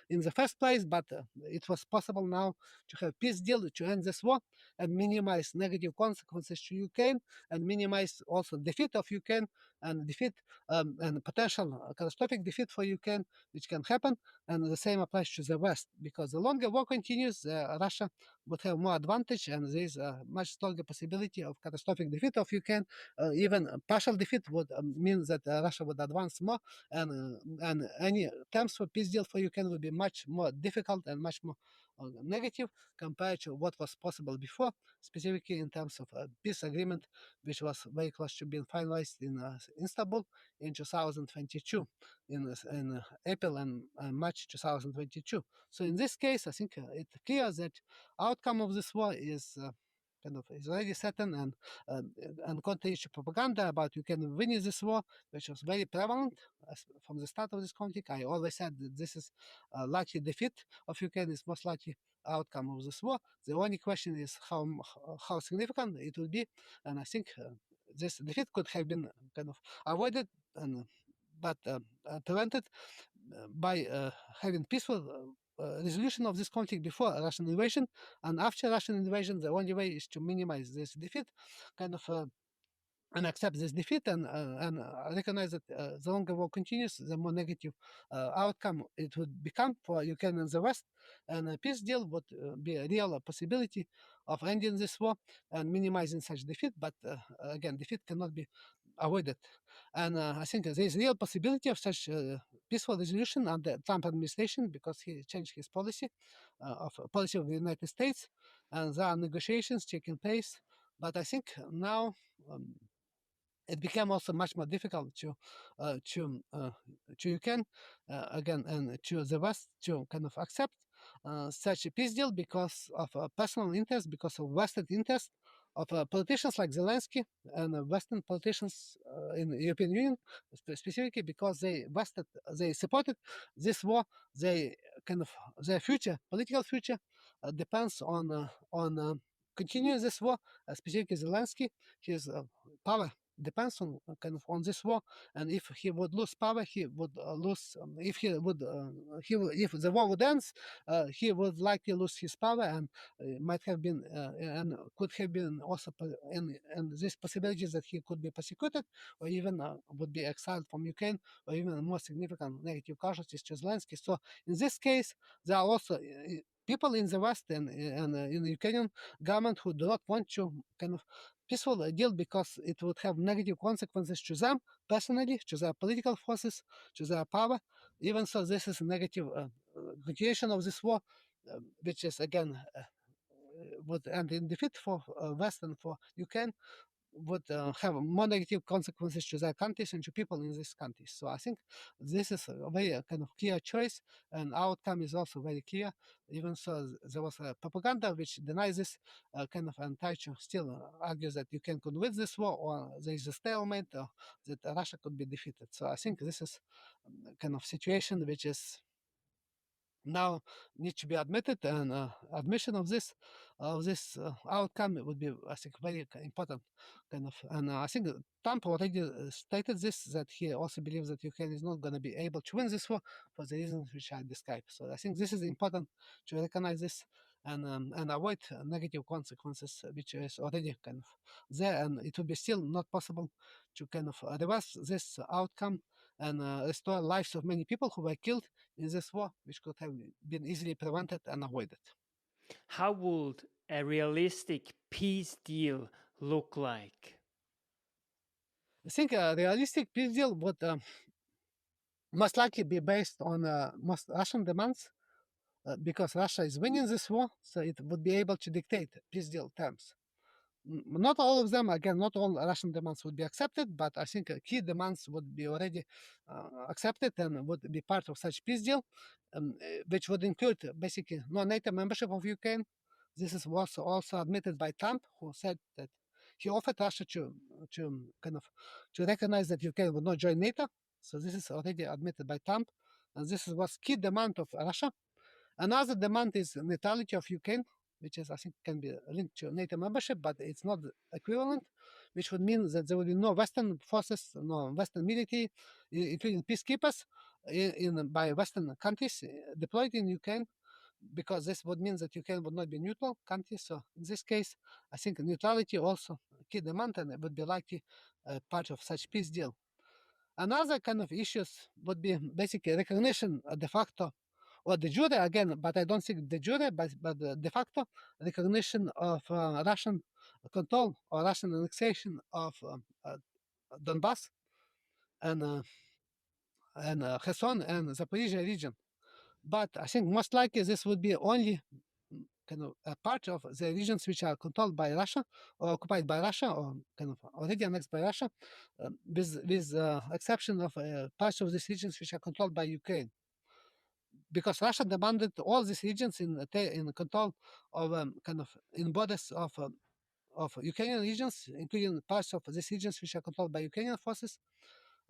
in the first place. But it was possible now to have peace deal to end this war and minimize negative consequences to Ukraine, and minimize also defeat of Ukraine, and defeat and potential catastrophic defeat for Ukraine, which can happen. And the same applies to the West, because the longer war continues, Russia would have more advantage, and there is a much stronger possibility of catastrophic defeat of Ukraine. Even a partial defeat would mean that Russia would advance more, and any terms for peace deal for Ukraine would be much more difficult and much more negative compared to what was possible before, specifically in terms of a peace agreement, which was very close to being finalized in Istanbul in 2022, in April and March 2022. So in this case, I think it's clear that outcome of this war is is already certain, uh, and contrary to propaganda about Ukraine winning this war, which was very prevalent from the start of this conflict. I always said that this is a likely defeat of Ukraine, is most likely outcome of this war. The only question is how significant it will be, and I think this defeat could have been kind of avoided and prevented by having peaceful resolution of this conflict before Russian invasion, and after Russian invasion, the only way is to minimize this defeat, kind of and accept this defeat, and recognize that the longer war continues, the more negative outcome it would become for Ukraine and the West. And a peace deal would be a real possibility of ending this war and minimizing such defeat. But again, defeat cannot be avoided. And I think there is real possibility of such peaceful resolution under Trump administration, because he changed his policy of the United States, and there are negotiations taking place. But I think now. It became also much more difficult to Ukraine again, and to the West, to kind of accept such a peace deal because of personal interest, because of vested interest of politicians like Zelensky and Western politicians in the European Union, specifically because they supported this war. They kind of their future, political future, depends on continuing this war. Specifically, Zelensky, his power depends on kind of on this war, and if he would lose power, he would lose. If he would, if the war would end, he would likely lose his power, and might have been and could have been also and this possibilities that he could be persecuted, or even would be exiled from Ukraine, or even more significant negative casualties to Zelensky. So in this case, there are also people in the West and in the Ukrainian government who do not want to kind of peaceful deal, because it would have negative consequences to them personally, to their political forces, to their power. Even so, this is a negative continuation of this war, which is again would end in defeat for West and for Ukraine, would have more negative consequences to their countries and to people in these countries. So I think this is a very kind of clear choice, and outcome is also very clear. Even so, there was a propaganda which denies this kind of, and Taichu still argues that you can win this war, or there is a stalemate, or that Russia could be defeated. So I think this is kind of situation which is now need to be admitted, and admission of this outcome would be, I think, very important kind of. And I think Trump already stated this, that he also believes that Ukraine is not going to be able to win this war for the reasons which I described. So I think this is important to recognize this, and avoid negative consequences, which is already kind of there, and it would be still not possible to kind of reverse this outcome, and restore lives of many people who were killed in this war, which could have been easily prevented and avoided. How would a realistic peace deal look like? I think a realistic peace deal would most likely be based on most Russian demands, because Russia is winning this war, so it would be able to dictate peace deal terms. Not all of them, again, not all Russian demands would be accepted, but I think key demands would be already accepted and would be part of such peace deal, which would include basically no NATO membership of Ukraine. This is was also admitted by Trump, who said that he offered Russia to kind of to recognize that Ukraine would not join NATO. So this is already admitted by Trump, and this was key demand of Russia. Another demand is neutrality of Ukraine, which is, I think, can be linked to NATO membership, but it's not equivalent, which would mean that there will be no Western forces, no Western military, including peacekeepers, by Western countries deployed in Ukraine, because this would mean that Ukraine would not be neutral country. So in this case, I think neutrality also a key demand, and it would be likely part of such peace deal. Another kind of issues would be basically recognition de facto or de jure again, but I don't think de jure, but de facto recognition of Russian control or Russian annexation of Donbass and Kherson and Zaporizhia region. But I think most likely this would be only kind of a part of the regions which are controlled by Russia or occupied by Russia or kind of already annexed by Russia, with exception of parts of these regions which are controlled by Ukraine, because Russia demanded all these regions in control of kind of in borders of Ukrainian regions, including parts of these regions which are controlled by Ukrainian forces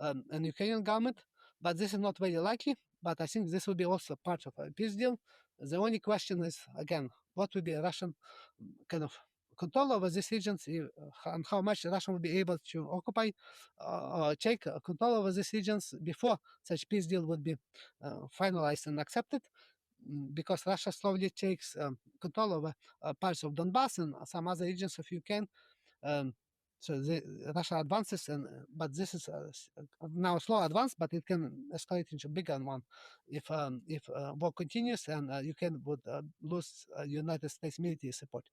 and Ukrainian government. But this is not very likely. But I think this will be also part of a peace deal. The only question is again, what will be a Russian kind of control over these regions, and how much Russia will be able to occupy or take control over these regions before such peace deal would be finalized and accepted, because Russia slowly takes control over parts of Donbass and some other regions of Ukraine. Um, so Russia advances, but this is now a slow advance, but it can escalate into a bigger one if war continues and Ukraine would lose United States military support.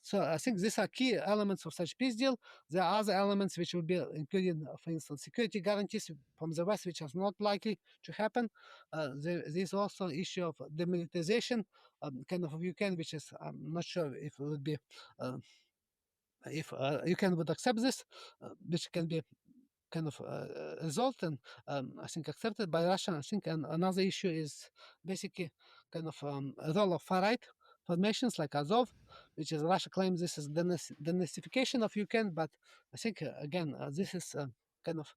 So I think these are key elements of such peace deal. There are other elements which will be included, for instance, security guarantees from the West, which is not likely to happen. There is also issue of demilitarization, kind of Ukraine, which is I'm not sure if it would be. If Ukraine would accept this, which can be kind of result and I think accepted by Russia. I think another issue is basically kind of a role of far right formations like Azov, which is Russia claims this is denazification of Ukraine, but I think again this is kind of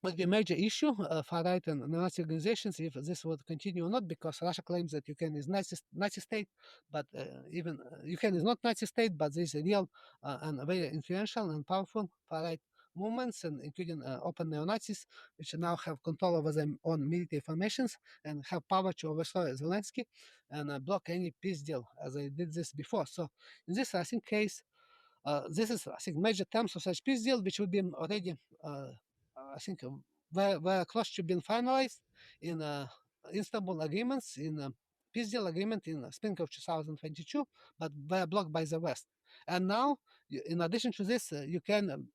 would be a major issue, far right and Nazi organizations, if this would continue or not, because Russia claims that Ukraine is Nazi state, but even Ukraine is not Nazi state, but there is a real and very influential and powerful far right movements, and including open neo-Nazis, which now have control over their own military formations and have power to overthrow Zelensky and block any peace deal, as they did this before. So in this, I think, case, this is, I think, major terms of such peace deal, which will be already, I think, were close to being finalized in Istanbul agreements, in peace deal agreement in spring of 2022, but were blocked by the West. And now, in addition to this, you can,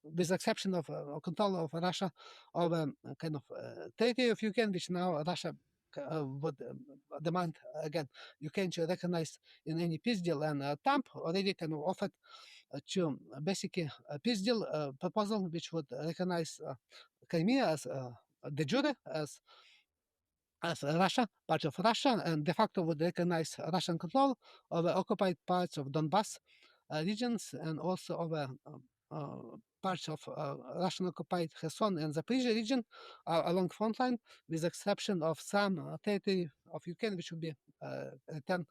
with the exception of control of Russia, of kind of territory of Ukraine, which now Russia would demand again Ukraine to recognize in any peace deal, and Trump already kind of offered to basically a peace deal proposal which would recognize Crimea as de jure as Russia, part of Russia, and de facto would recognize Russian control over occupied parts of Donbass regions and also over parts of Russian occupied Kherson and Zaporizhia region along front line, with exception of some territory of Ukraine, which would be returned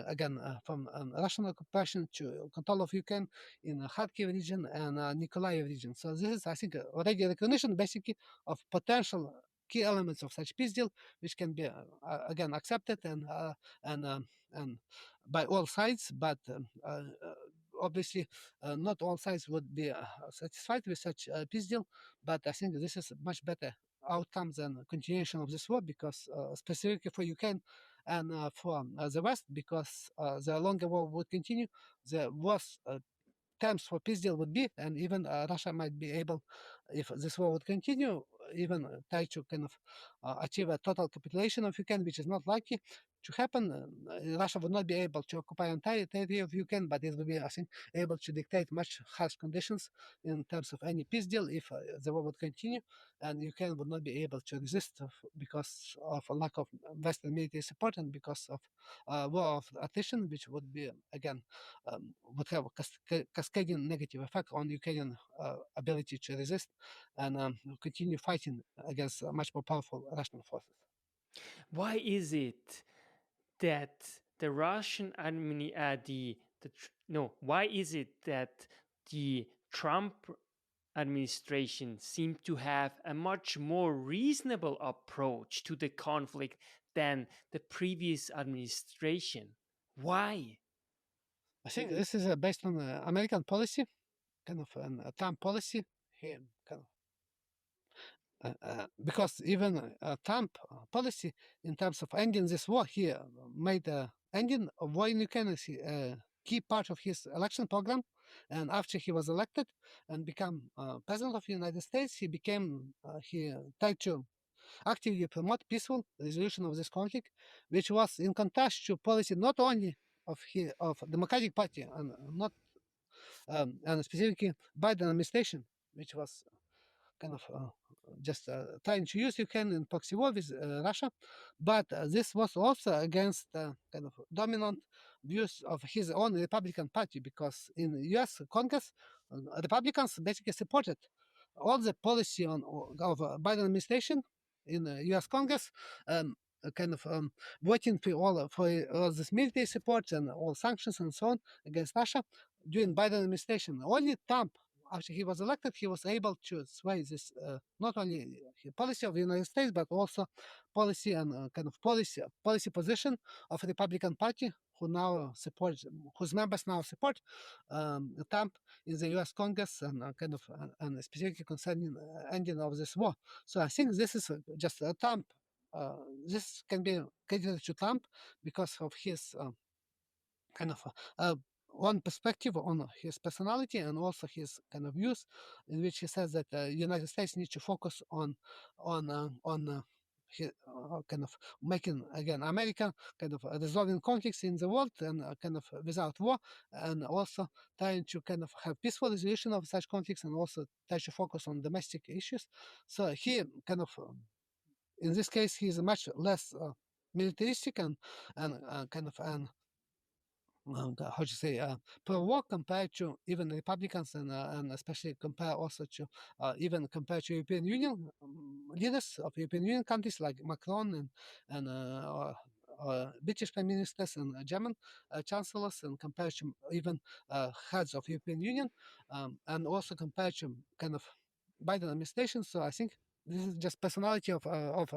again from Russian occupation to control of Ukraine in Kharkiv region and Nikolaev region. So this is, I think, already recognition basically of potential key elements of such peace deal, which can be again accepted and by all sides, but obviously, not all sides would be satisfied with such a peace deal, but I think this is a much better outcome than continuation of this war, because specifically for Ukraine and for the West, because the longer war would continue, the worse terms for peace deal would be, and even Russia might be able, if this war would continue, even try to kind of achieve a total capitulation of Ukraine, which is not likely to happen. Russia would not be able to occupy entire territory of Ukraine, but it would be, I think, able to dictate much harsh conditions in terms of any peace deal if the war would continue, and Ukraine would not be able to resist because of a lack of Western military support and because of war of attrition, which would be again would have a cascading negative effect on Ukrainian ability to resist and continue fighting against much more powerful Russian forces. Why is it that the Russian why is it that the Trump administration seemed to have a much more reasonable approach to the conflict than the previous administration? Why? I think this is based on American policy, kind of a Trump policy. He kind of because even Trump policy in terms of ending this war, he made ending of war in Ukraine a key part of his election program. And after he was elected and become president of the United States, he tried to actively promote peaceful resolution of this conflict, which was in contrast to policy not only of Democratic Party and not and specifically Biden administration, which was kind of just trying to use Ukraine in proxy war with Russia, but this was also against kind of dominant views of his own Republican Party, because in U.S. Congress, Republicans basically supported all the policy of Biden administration in U.S. Congress. Kind of voting for all this military support and all sanctions and so on against Russia during Biden administration. Only Trump, after he was elected, he was able to sway this not only policy of the United States, but also policy and kind of policy position of the Republican Party, whose members now support Trump in the U.S. Congress and kind of and specifically concerning ending of this war. So I think this is just Trump. This can be credited to Trump because of his kind of one perspective on his personality and also his kind of views, in which he says that the United States needs to focus on kind of making again America kind of resolving conflicts in the world and kind of without war, and also trying to kind of have peaceful resolution of such conflicts and also try to focus on domestic issues. So he kind of in this case he is much less militaristic and kind of an how to say pro-war compared to even Republicans and especially compare also to even compared to European Union leaders of European Union countries like Macron and British prime ministers and German chancellors, and compared to even heads of European Union, and also compared to kind of Biden administration. So I think this is just personality of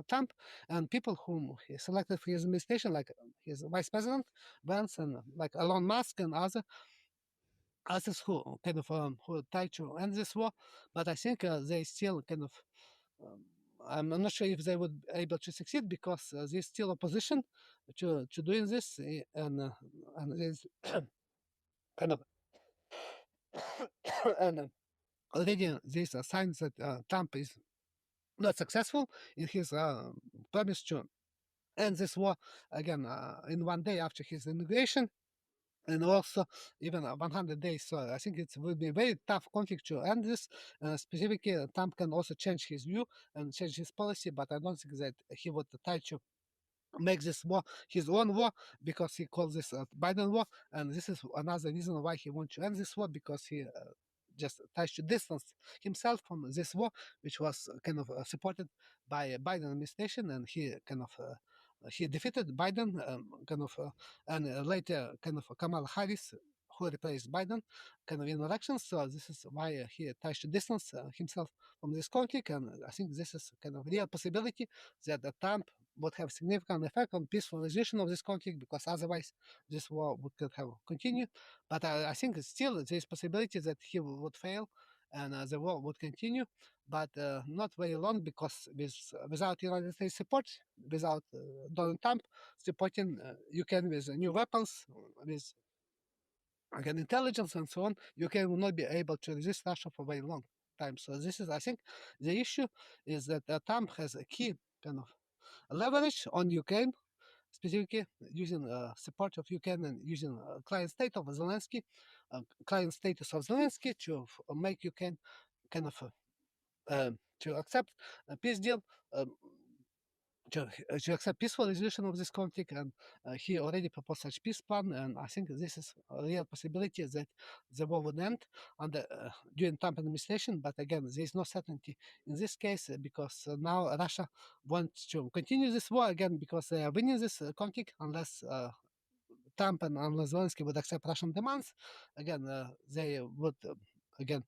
Trump and people whom he selected for his administration, like his vice president Vance and like Elon Musk and others who kind of who try to end this war. But I think they still kind of. I'm not sure if they would be able to succeed because there's still opposition to doing this, and there's kind of and already there's signs that Trump is not successful in his promise to end this war again in one day after his inauguration, and also even 100 days. So I think it will be a very tough conflict to end this. Specifically, Trump can also change his view and change his policy, but I don't think that he would try to make this war his own war, because he calls this Biden war, and this is another reason why he wants to end this war, because he just tries to distance himself from this war, which was kind of supported by Biden administration, and he kind of he defeated Biden, kind of, and later kind of Kamala Harris, who replaced Biden, kind of in elections. So this is why he tries to distance himself from this conflict, and I think this is kind of real possibility that Trump would have significant effect on peaceful resolution of this conflict, because otherwise this war could have continued. But I think still there is possibility that he would fail and the war would continue, but not very long, because without United States support, without Donald Trump supporting Ukraine with new weapons, with again intelligence and so on, Ukraine will not be able to resist Russia for very long time. So this is, I think, the issue is that Trump has a key kind of leverage on Ukraine, specifically using support of Ukraine and using client state of Zelensky, client status of Zelensky to make Ukraine kind of to accept a peace deal, um, to accept peaceful resolution of this conflict, and he already proposed such peace plan, and I think this is a real possibility that the war would end under during Trump administration. But again, there is no certainty in this case, because now Russia wants to continue this war again, because they are winning this conflict unless Trump and unless Zelensky would accept Russian demands. Again, they would. Again,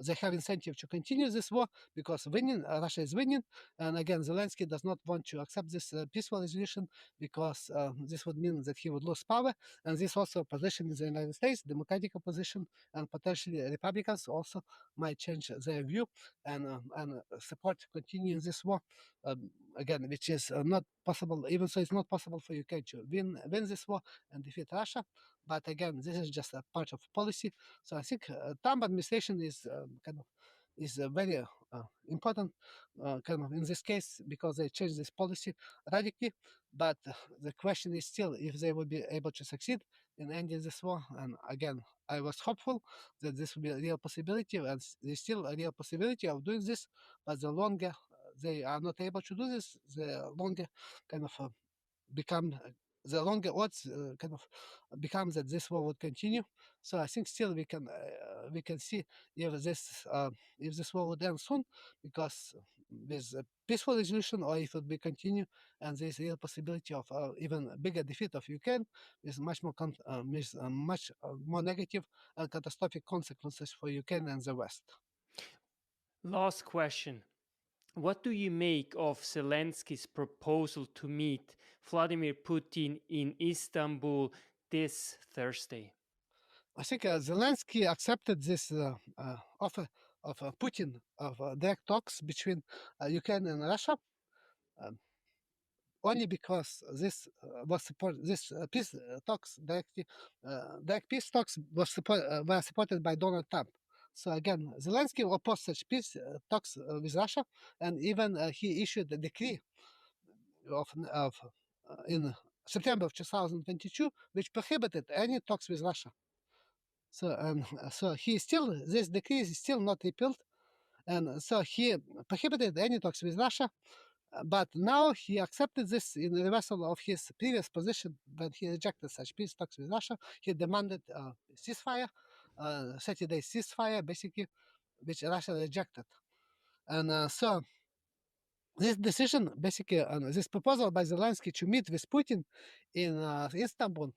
they have incentive to continue this war, because winning, Russia is winning, and again, Zelensky does not want to accept this peaceful resolution, because this would mean that he would lose power, and this also position in the United States, democratic opposition, and potentially Republicans also might change their view and support continuing this war. Again, which is not possible, even so it's not possible for Ukraine to win this war and defeat Russia. But again, this is just a part of policy. So I think Trump administration is kind of is very important kind of in this case, because they changed this policy radically. But the question is still if they will be able to succeed in ending this war. And again, I was hopeful that this will be a real possibility, and there's still a real possibility of doing this. But the longer they are not able to do this, the longer kind of become the longer odds kind of becomes that this war would continue. So I think still we can see if this war would end soon, because with a peaceful resolution, or if it will continue, and there is a real possibility of even a bigger defeat of Ukraine with much more much more negative and catastrophic consequences for Ukraine and the West. Last question. What do you make of Zelensky's proposal to meet Vladimir Putin in Istanbul this Thursday? I think Zelensky accepted this offer of Putin of direct talks between Ukraine and Russia, um, only because this was support this peace talks directly direct peace talks were supported by Donald Trump. So again, Zelensky opposed such peace talks with Russia, and even he issued a decree of in September of 2022, which prohibited any talks with Russia. So so he still this decree is still not repealed, and so he prohibited any talks with Russia. But now he accepted this in reversal of his previous position when he rejected such peace talks with Russia. He demanded ceasefire, 30-day ceasefire, basically, which Russia rejected. And so this decision, basically, this proposal by Zelensky to meet with Putin in Istanbul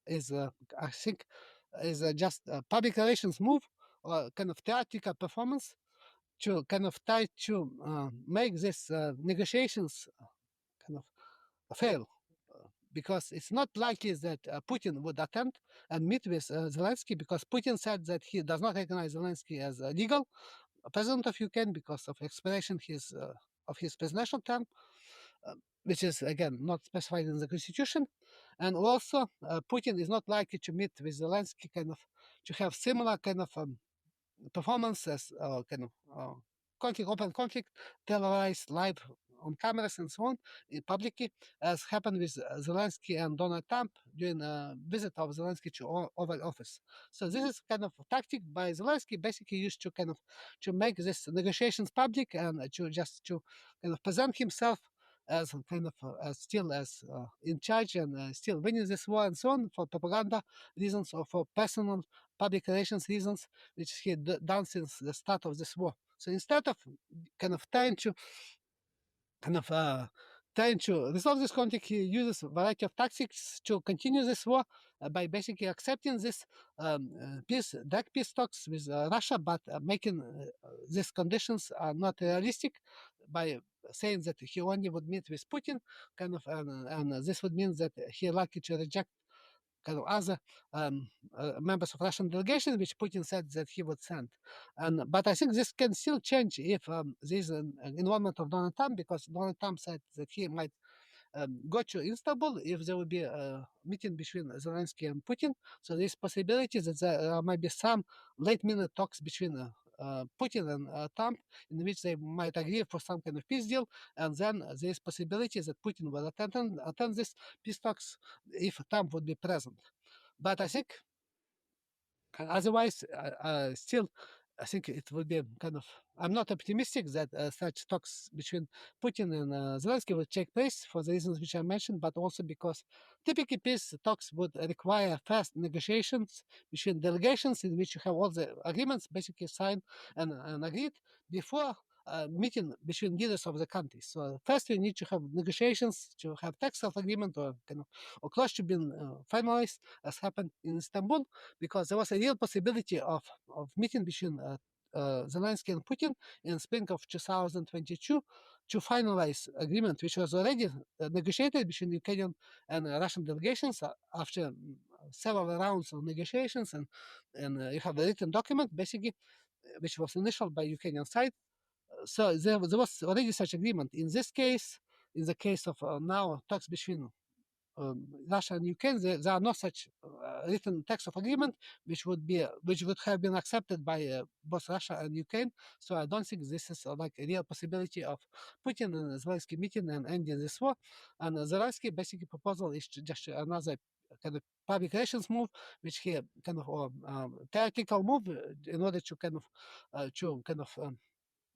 is, I think, is just a public relations move or kind of theatrical performance to kind of try to make these negotiations kind of fail. Because it's not likely that Putin would attempt and meet with Zelensky, because Putin said that he does not recognize Zelensky as a legal president of Ukraine because of expiration of his presidential term, which is again not specified in the constitution. And also, Putin is not likely to meet with Zelensky, kind of to have similar kind of performance as kind of conflict, open conflict, televised live on cameras and so on publicly, as happened with Zelensky and Donald Trump during a visit of Zelensky to Oval Office. So this is kind of a tactic by Zelensky, basically used to kind of to make this negotiations public and to kind of present himself as kind of as still as in charge and still winning this war and so on, for propaganda reasons or for personal public relations reasons, which he had done since the start of this war. So instead of kind of kind of trying to resolve this conflict, he uses a variety of tactics to continue this war by basically accepting this direct peace talks with Russia, but making these conditions are not realistic, by saying that he only would meet with Putin, and this would mean that he likely to reject kind of other members of Russian delegation, which Putin said that he would send. But I think this can still change if there's an involvement of Donald Trump, because Donald Trump said that he might go to Istanbul if there will be a meeting between Zelensky and Putin. So there's possibility that there might be some late-minute talks between Putin and Trump, in which they might agree for some kind of peace deal, and then there's possibility that Putin will attend this peace talks if Trump would be present. But I think otherwise, still, I think it will be kind of. I'm not optimistic that such talks between Putin and Zelensky will take place for the reasons which I mentioned, but also because typically peace talks would require fast negotiations between delegations in which you have all the agreements basically signed and agreed before meeting between leaders of the countries. So first you need to have negotiations to have text of agreement or kind of or close to being finalized, as happened in Istanbul, because there was a real possibility of meeting between Zelensky and Putin in spring of 2022 to finalize agreement, which was already negotiated between Ukrainian and Russian delegations after several rounds of negotiations, and you have a written document basically, which was initialed by Ukrainian side. So there was already such agreement. In this case, in the case of now talks between Russia and Ukraine, there are no such written text of agreement which would have been accepted by both Russia and Ukraine. So I don't think this is like a real possibility of Putin and Zelensky meeting and ending this war. And Zelensky basically proposal is just another kind of public relations move, which he kind of tactical move in order to kind of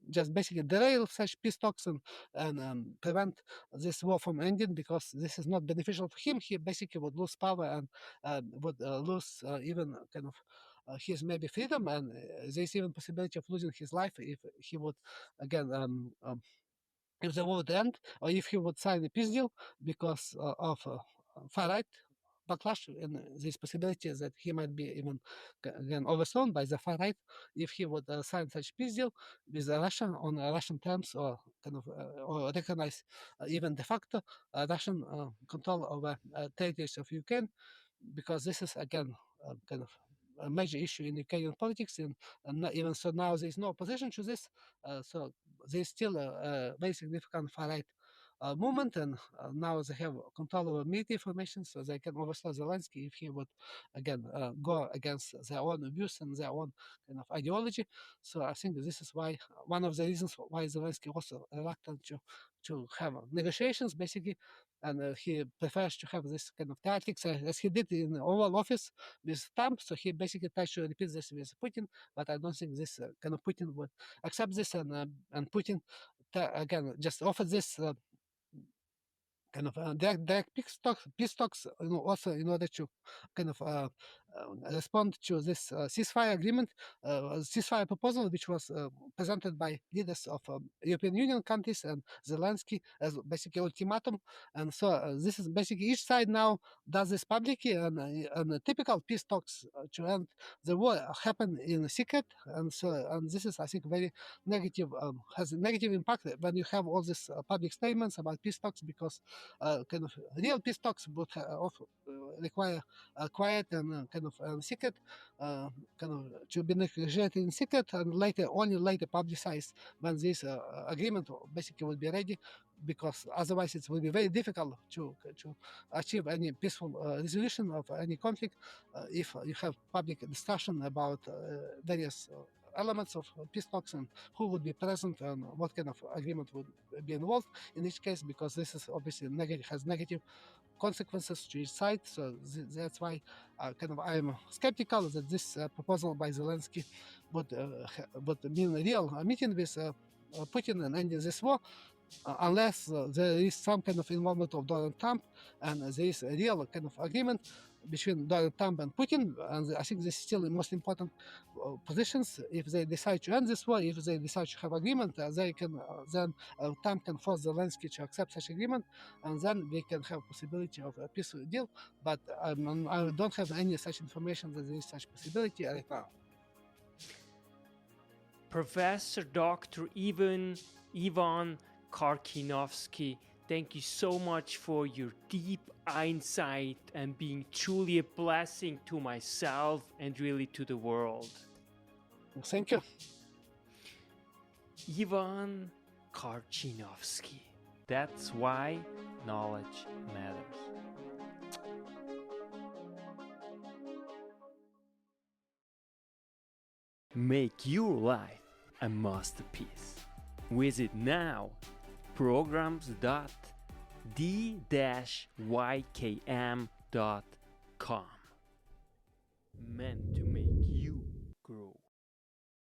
just basically derail such peace talks and prevent this war from ending, because this is not beneficial for him. He basically would lose power and would lose even kind of his maybe freedom, and there's even possibility of losing his life if he would again if the war would end, or if he would sign a peace deal, because of far right backlash, and this possibility that he might be even again overthrown by the far right if he would sign such peace deal with Russia on Russian terms, or kind of or recognize even de facto Russian control over territories of Ukraine, because this is again kind of a major issue in Ukrainian politics, and even so now there is no opposition to this, so there's still a very significant far right movement, and now they have control over military information, so they can overthrow Zelensky if he would again go against their own views and their own kind of ideology. So I think this is why one of the reasons why Zelensky also reluctant to have negotiations basically, and he prefers to have this kind of tactics as he did in the Oval Office with Trump. So he basically tries to repeat this with Putin, but I don't think this kind of Putin would accept this, and Putin again just offered this kind of direct peace talks, also in order to kind of respond to this ceasefire agreement, ceasefire proposal, which was presented by leaders of European Union countries and Zelensky as basically ultimatum. And so this is basically each side now does this publicly, and typical peace talks to end the war happen in secret, and this is, I think, very negative, has a negative impact when you have all these public statements about peace talks, because kind of real peace talks would require quiet and kind of secret, kind of to be negotiated in secret, and only later publicized when this agreement basically will be ready, because otherwise it will be very difficult to achieve any peaceful resolution of any conflict if you have public discussion about various elements of peace talks and who would be present and what kind of agreement would be involved in each case, because this is obviously has negative consequences to each side. So that's why kind of I'm skeptical that this proposal by Zelensky would mean a real meeting with Putin and ending this war, unless there is some kind of involvement of Donald Trump and there is a real kind of agreement between Donald Trump and Putin. And I think this is still the most important positions. If they decide to end this war, if they decide to have agreement, they can then Trump can force Zelensky to accept such agreement, and then we can have possibility of a peaceful deal. But I don't have any such information that there is such possibility right now. Professor Dr. Ivan Ivan Katchanovski, thank you so much for your deep insight and being truly a blessing to myself and really to the world. Thank you. Ivan Katchanovski. That's why knowledge matters. Make your life a masterpiece. Visit now programs.d-ykm.com. Meant to make you grow.